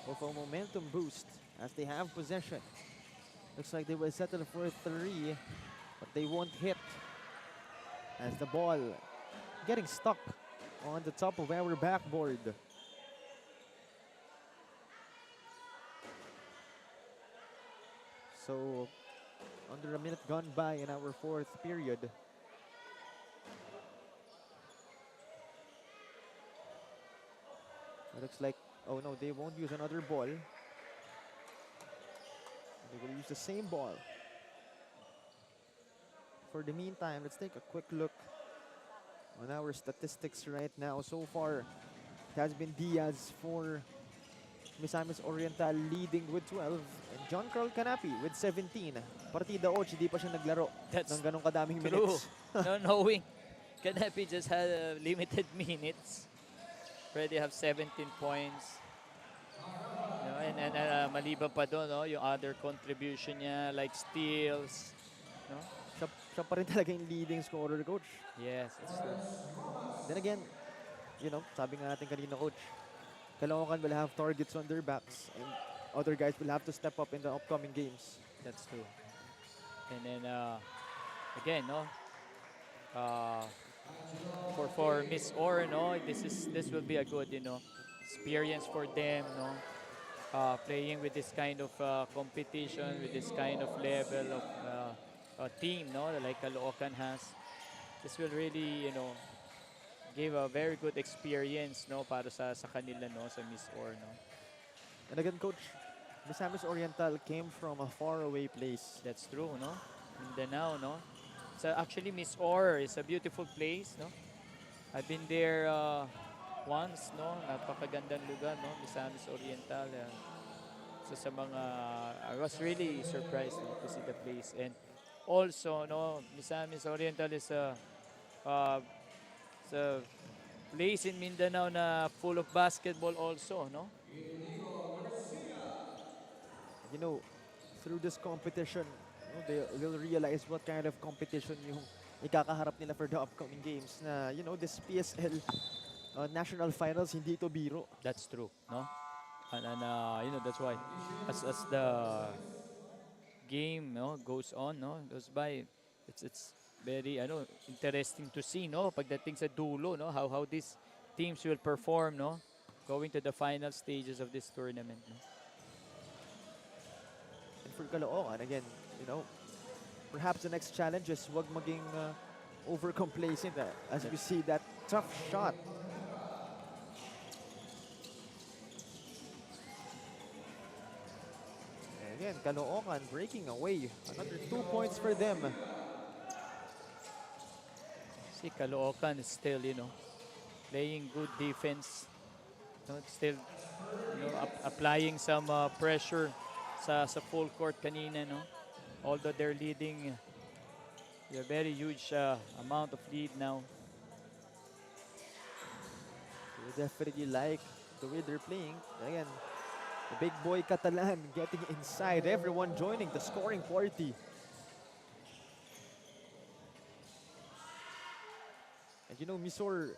of a momentum boost as they have possession. Looks like they will settle for a three, but they won't hit as the ball getting stuck on the top of our backboard. So, under a minute gone by in our fourth period. It looks like, oh no, they won't use another ball. They will use the same ball. For the meantime, let's take a quick look on our statistics right now. So far, it has been Diaz for Misamis Oriental leading with 12 and John Carl Canapi with 17. Partida 8, di pa siya naglaro
That's
ng ganong kadaming
true.
minutes.
No, knowing Canapi just had limited minutes. Already have 17 points. And maliban pa doon, no, yung other contribution niya like steals, no?
Siya pa rin talaga yung leading scorer, coach.
Yes, it's true.
Then again, sabi nga natin kanina, coach, Caloocan will have targets on their backs. And other guys will have to step up in the upcoming games.
That's true. And then again, no, uh, for Miss Or, no, this will be a good, experience for them, no, playing with this kind of competition, with this kind of level of team, no, like Caloocan has. This will really, give a very good experience, no, para sa kanila, no, sa Miss Or, no.
And again, Coach, Misamis Oriental came from a faraway place.
That's true, no? Mindanao, no? So actually, Miss Or is a beautiful place, no? I've been there once, no? Napakagandang lugar, no? Misamis Oriental. So sa mga, I was really surprised, no, to see the place. And also, no, Misamis Oriental is uh, a place in Mindanao na full of basketball also, no?
You know, through this competition, they'll realize what kind of competition yung ikakaharap nila for the upcoming games. Na, this PSL national finals, hindi to biro.
That's true, no? And that's why as the game, no, goes on, no, goes by, it's very interesting to see, no, pagdating sa dulo, no, how these teams will perform, no, going to the final stages of this tournament, no?
And for Caloocan, again, perhaps the next challenge is wag maging over-complacent as we see that tough shot. And again, Caloocan breaking away. Another 2 points for them.
See, Caloocan is still, playing good defense, no, still, applying some pressure sa full court kanina, no? Although they're leading a very huge amount of lead now.
We definitely like the way they're playing. Again, the big boy Catalan getting inside. Everyone joining the scoring party. And Misor,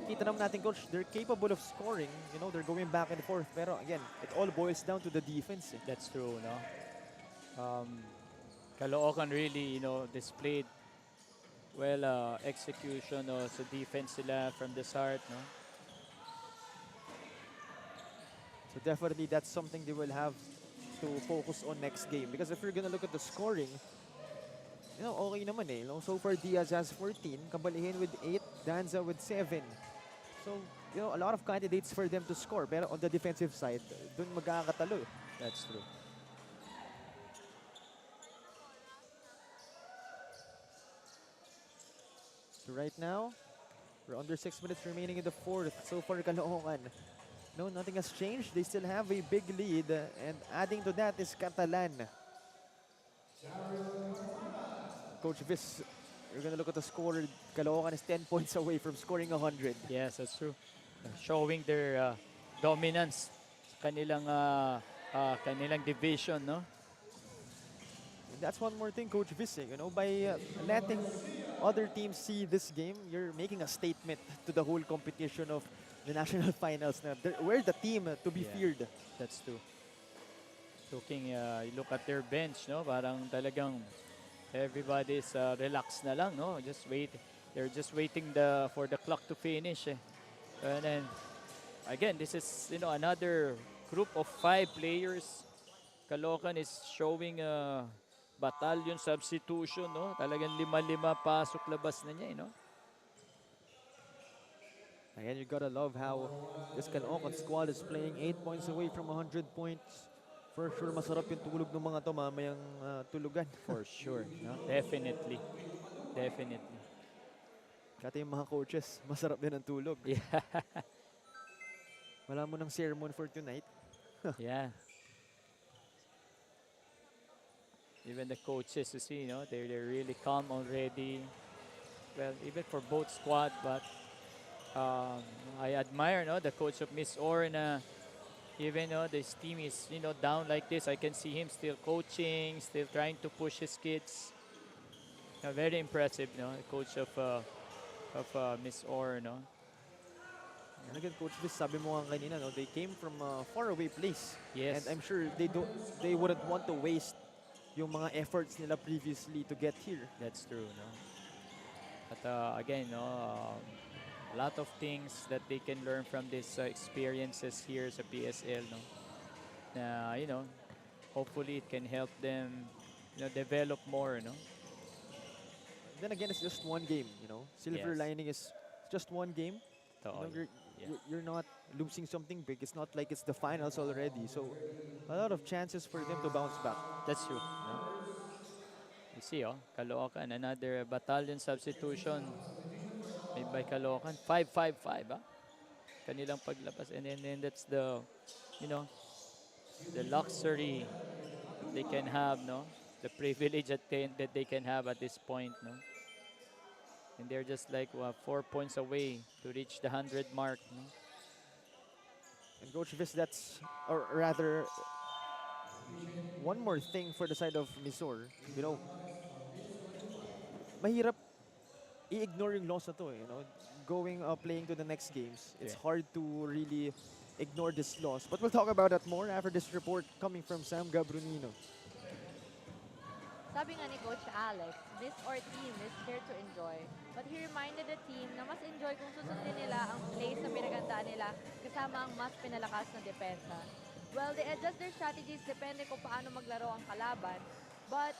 kita naman natin, Coach, they're capable of scoring. They're going back and forth. Pero again, it all boils down to the defense.
That's true, no? Caloocan really, displayed well execution sa defense sila from the start, no?
So definitely that's something they will have to focus on next game. Because if you're gonna look at the scoring, okay naman eh. So far, Diaz has 14, Kabalihin with 8, Danza with 7. So, a lot of candidates for them to score. Pero on the defensive side, dun magkakatalo.
That's true.
So right now, we're under 6 minutes remaining in the fourth. So far, Caloocan. No, nothing has changed. They still have a big lead. And adding to that is Catalan. Coach Vis, you're going to look at the score. Caloocan is 10 points away from scoring 100.
Yes, that's true. Showing their dominance sa kanilang division, no?
And that's one more thing, Coach Vis, by letting other teams see this game, you're making a statement to the whole competition of the national finals. We're the team to be feared.
That's true. You look at their bench, no? Parang talagang everybody's relaxed na lang, no? They're just waiting for the clock to finish. And then, again, this is, another group of 5 players. Caloocan is showing battalion substitution, no? Talagang 5-5 pasok labas na niya, no?
Again, you gotta love how this Caloocan squad is playing 8 points away from 100 points. For sure, masarap yung tulog ng mga to mamayang tulugan.
For sure, no? Definitely.
Kaya yung mga coaches, masarap din ang tulog.
Yeah.
Wala mo ng sermon for tonight.
Yeah. Even the coaches, you see, they're really calm already. Well, even for both squad, but I admire, the coach of Miss Or na even this team is, down like this, I can see him still coaching, still trying to push his kids. Very impressive, the coach of Miss Or,
And again, Coach Viz, sabi mo nga kanina, no, they came from a faraway place.
Yes.
And I'm sure they wouldn't want to waste yung mga efforts nila previously to get here.
That's true, no? But again, no, a lot of things that they can learn from these experiences here sa PSL, no? Na, hopefully it can help them, develop more, no?
Then again, it's just one game, Silver
Yes.
lining is just one game.
Totally.
You're not losing something big. It's not like it's the finals already. So a lot of chances for them to bounce back.
That's true, no? You see, Caloocan, another battalion substitution made by Caloocan. 5-5-5, kanilang paglabas. And then that's the, the luxury they can have, no? The privilege that they can have at this point, no? And they're just like 4 points away to reach the 100 mark, no?
And Coach Viz, that's, or rather, one more thing for the side of Mysore. Mahirap i-ignore yung loss na to, Going, playing to the next games. It's
Yeah.
hard to really ignore this loss. But we'll talk about that more after this report coming from Sam Gabrunino.
Sabi nga ni Coach Alex, this our team is here to enjoy. But he reminded the team na mas enjoy kung susundin nila ang plays na pinagandaan nila kasama ang mas pinalakas na depensa. Well, they adjust their strategies depende kung paano maglaro ang kalaban. But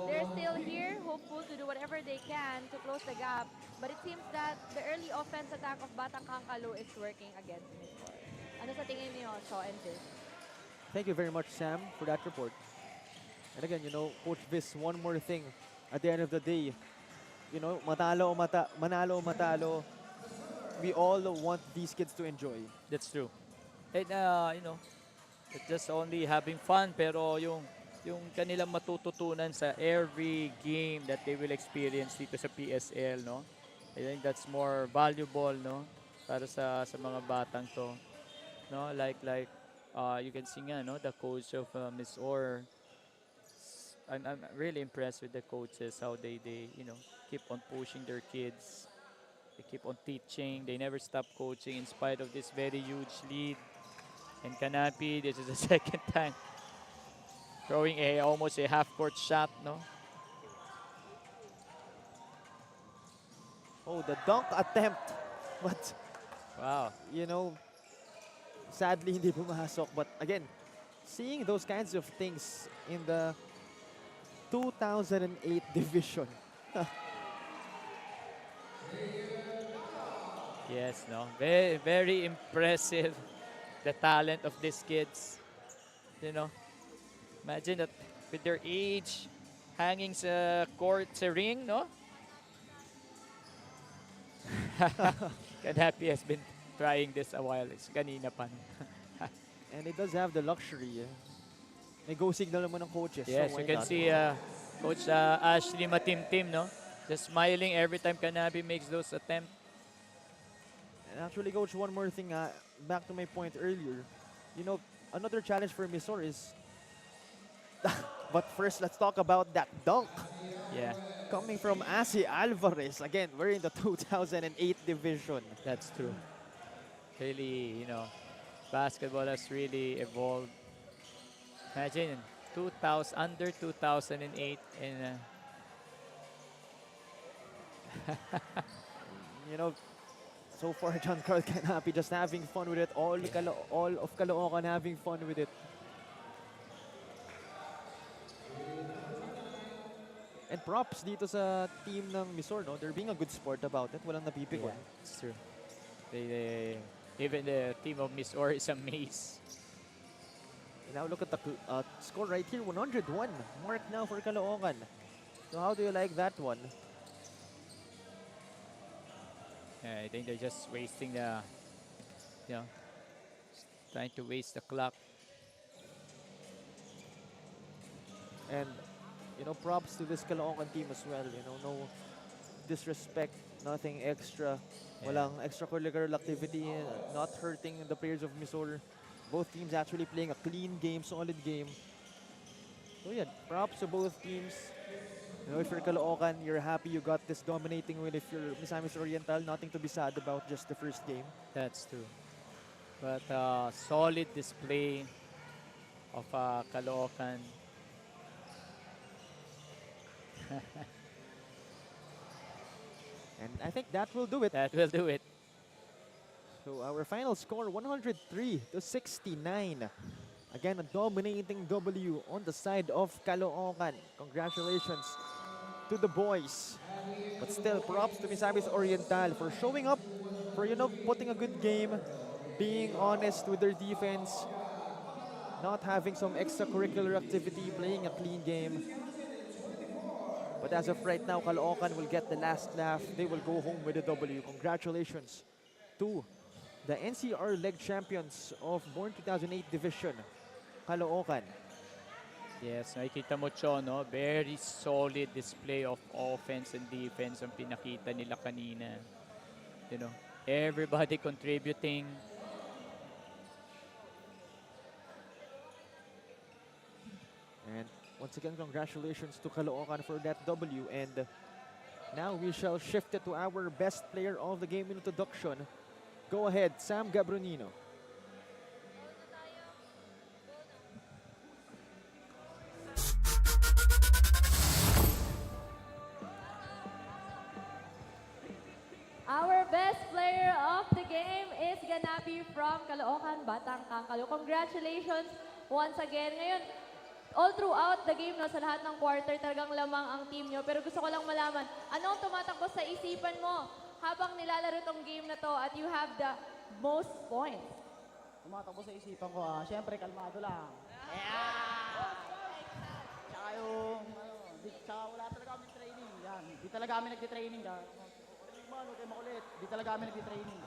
they're still here, hopeful to do whatever they can to close the gap. But it seems that the early offense attack of Batang Kangkalo is working against Mysore. Ano sa tingin niyo, Shaw and Viz?
Thank you very much, Sam, for that report. And again, Coach Viz, one more thing. At the end of the day, manalo o matalo, we all want these kids to enjoy.
That's true. And, it's just only having fun, pero yung kanilang matututunan sa every game that they will experience dito sa PSL, no? I think that's more valuable, no? Para sa mga batang to. No? Like you can see nga, no? The coach of Miss Orr. I'm really impressed with the coaches, how they keep on pushing their kids. They keep on teaching. They never stop coaching in spite of this very huge lead. And Canapi, this is the second time throwing almost a half-court shot, no?
Oh, the dunk attempt. But,
Wow.
sadly, hindi pumasok. But again, seeing those kinds of things in the 2008 division.
Yes, no? Very, very impressive, the talent of these kids. Imagine that with their age, hanging sa court, sa ring, no? Kanapi has been trying this a while. It's kanina pa.
And it does have the luxury. May go signal naman ng coaches.
Yes,
so
you
why
can
not?
see Coach Ashley Matimtim, no? Just smiling every time Kanabi makes those attempts.
And actually, Coach, one more thing. Back to my point earlier. Another challenge for Mysore is... But first, let's talk about that dunk.
Yeah,
Coming from Asi Alvarez. Again, we're in the 2008 division.
that's true. Really, basketball has really evolved. Imagine, under 2008, and
So far, John Carl Canapi just having fun with it. All of Caloocan having fun with it. And props dito sa team ng Mysore, no? They're being a good sport about it. Walang napipikon.
yeah, it's true. Even the team of Miss Orr is amazed.
Now look at the score right here, 101. Mark now for Caloocan. So how do you like that one?
Yeah, I think they're just wasting trying to waste the clock.
And, props to this Caloocan team as well. No disrespect, nothing extra.
Yeah.
Walang extracurricular activity, not hurting the players of Mysore. Both teams actually playing a clean game, solid game. So yeah, props to both teams. You know, if you're Caloocan, you're happy you got this dominating win. If you're Misamis Oriental, nothing to be sad about, just the first game.
That's true. But solid display of Caloocan.
And I think that will do it.
That will do it.
So our final score, 103-69. Again, a dominating W on the side of Caloocan. Congratulations to the boys. But still, props to Misamis Oriental for showing up, for, you know, putting a good game, being honest with their defense, not having some extracurricular activity, playing a clean game. But as of right now, Caloocan will get the last laugh. They will go home with a W. Congratulations to the NCR leg champions of Born 2008 division, Caloocan.
Yes, nakikita mo, Cho, no? Very solid display of offense and defense ang pinakita nila kanina. You know, everybody contributing.
And once again, congratulations to Caloocan for that W. And now we shall shift it to our best player of the game introduction. Go ahead, Sam Gabronino.
Our best player of the game is Ganapi from Caloocan, Batang Kangkalo. Congratulations once again. Ngayon, all throughout the game, no, sa lahat ng quarter, talagang lamang ang team nyo. Pero gusto ko lang malaman, anong tumatakbo sa isipan mo habang nilalaro tong game na to at you have the most points?
Tumatakbo sa isipan ko, syempre kalmado lang. Yeah! Tsaka yung, tsaka wala talaga kami training. Yan, di talaga kami nagtitraining. Huwag kayo makulit, di talaga kami nagtitraining.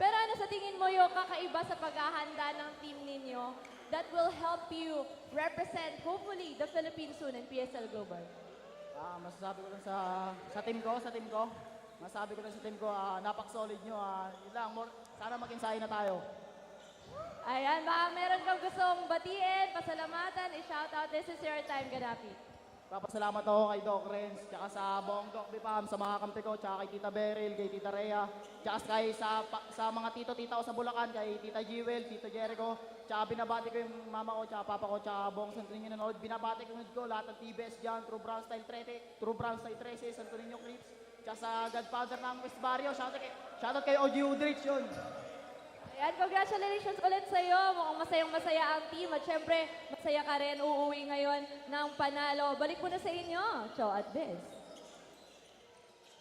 Pero ano sa tingin mo yung kakaiba sa paghahanda ng team ninyo that will help you represent, hopefully, the Philippines soon in PSL Global?
Masasabi ko lang sa team ko. Masasabi ko lang sa team ko, napak-solid nyo. Yun lang, sana mag-ensayo na tayo.
Ayan, baka meron kang gustong batiin, pasalamatan, i-shoutout. This is your time, Ganapi.
Papasalamat ako kay Doc Renz, tsaka sa buong Doc Bipam, sa mga kampi ko, tsaka kay Tita Beryl, kay Tita Rhea, tsaka sa mga tito-tita ko sa Bulacan, kay Tita Jewel, Tito Jericho, tsaka binabati ko yung mama ko, tsaka papa ko, tsaka buong Santo Niño nanood. Binabati ko lahat ng TBS dyan, True Brown Style 13, Santo Niño Clips, tsaka sa Godfather ng West Barrio, shoutout kay OG Udrich yun.
Ayan, congratulations ulit sa'yo. Mukhang masayang-masaya ang team. At syempre, masaya ka rin. Uuwi ngayon ng panalo. Balik po na sa inyo. Chow at Biz.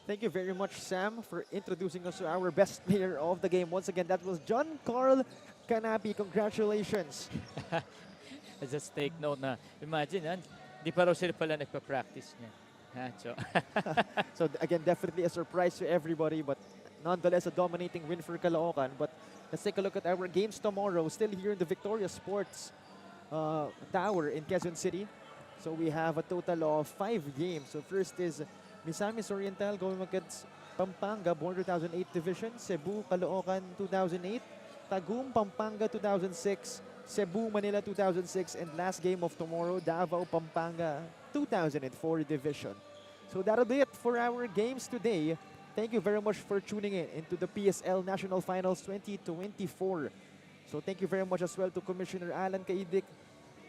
Thank you very much, Sam, for introducing us to our best player of the game. Once again, that was John Carl Ganapi. Congratulations.
Just take note na, imagine, di pa raw sila pala nagpa-practice niya. Ha, Cho?
So again, definitely a surprise to everybody, but nonetheless, a dominating win for Caloocan. But let's take a look at our games tomorrow. Still here in the Victoria Sports Tower in Quezon City. So we have a total of 5 games. So first is Misamis Oriental going against Pampanga, Born 2008 Division. Cebu, Caloocan 2008. Tagum, Pampanga 2006. Cebu, Manila 2006. And last game of tomorrow, Davao, Pampanga 2004 Division. So that'll be it for our games today. Thank you very much for tuning in into the PSL National Finals 2024. So thank you very much as well to Commissioner Alan Caidic,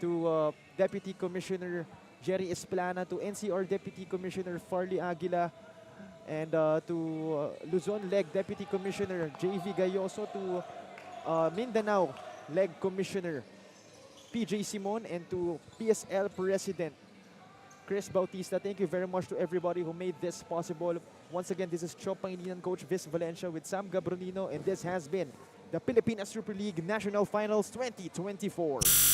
to Deputy Commissioner Jerry Esplana, to NCR Deputy Commissioner Farley Aguila, and to Luzon Leg Deputy Commissioner JV Gayoso, to Mindanao Leg Commissioner PJ Simon, and to PSL President Chris Bautista. Thank you very much to everybody who made this possible. Once again, this is Chop Pangilinan Coach Viz Valencia with Sam Gabronino, and this has been the Pilipinas Super League National Finals 2024.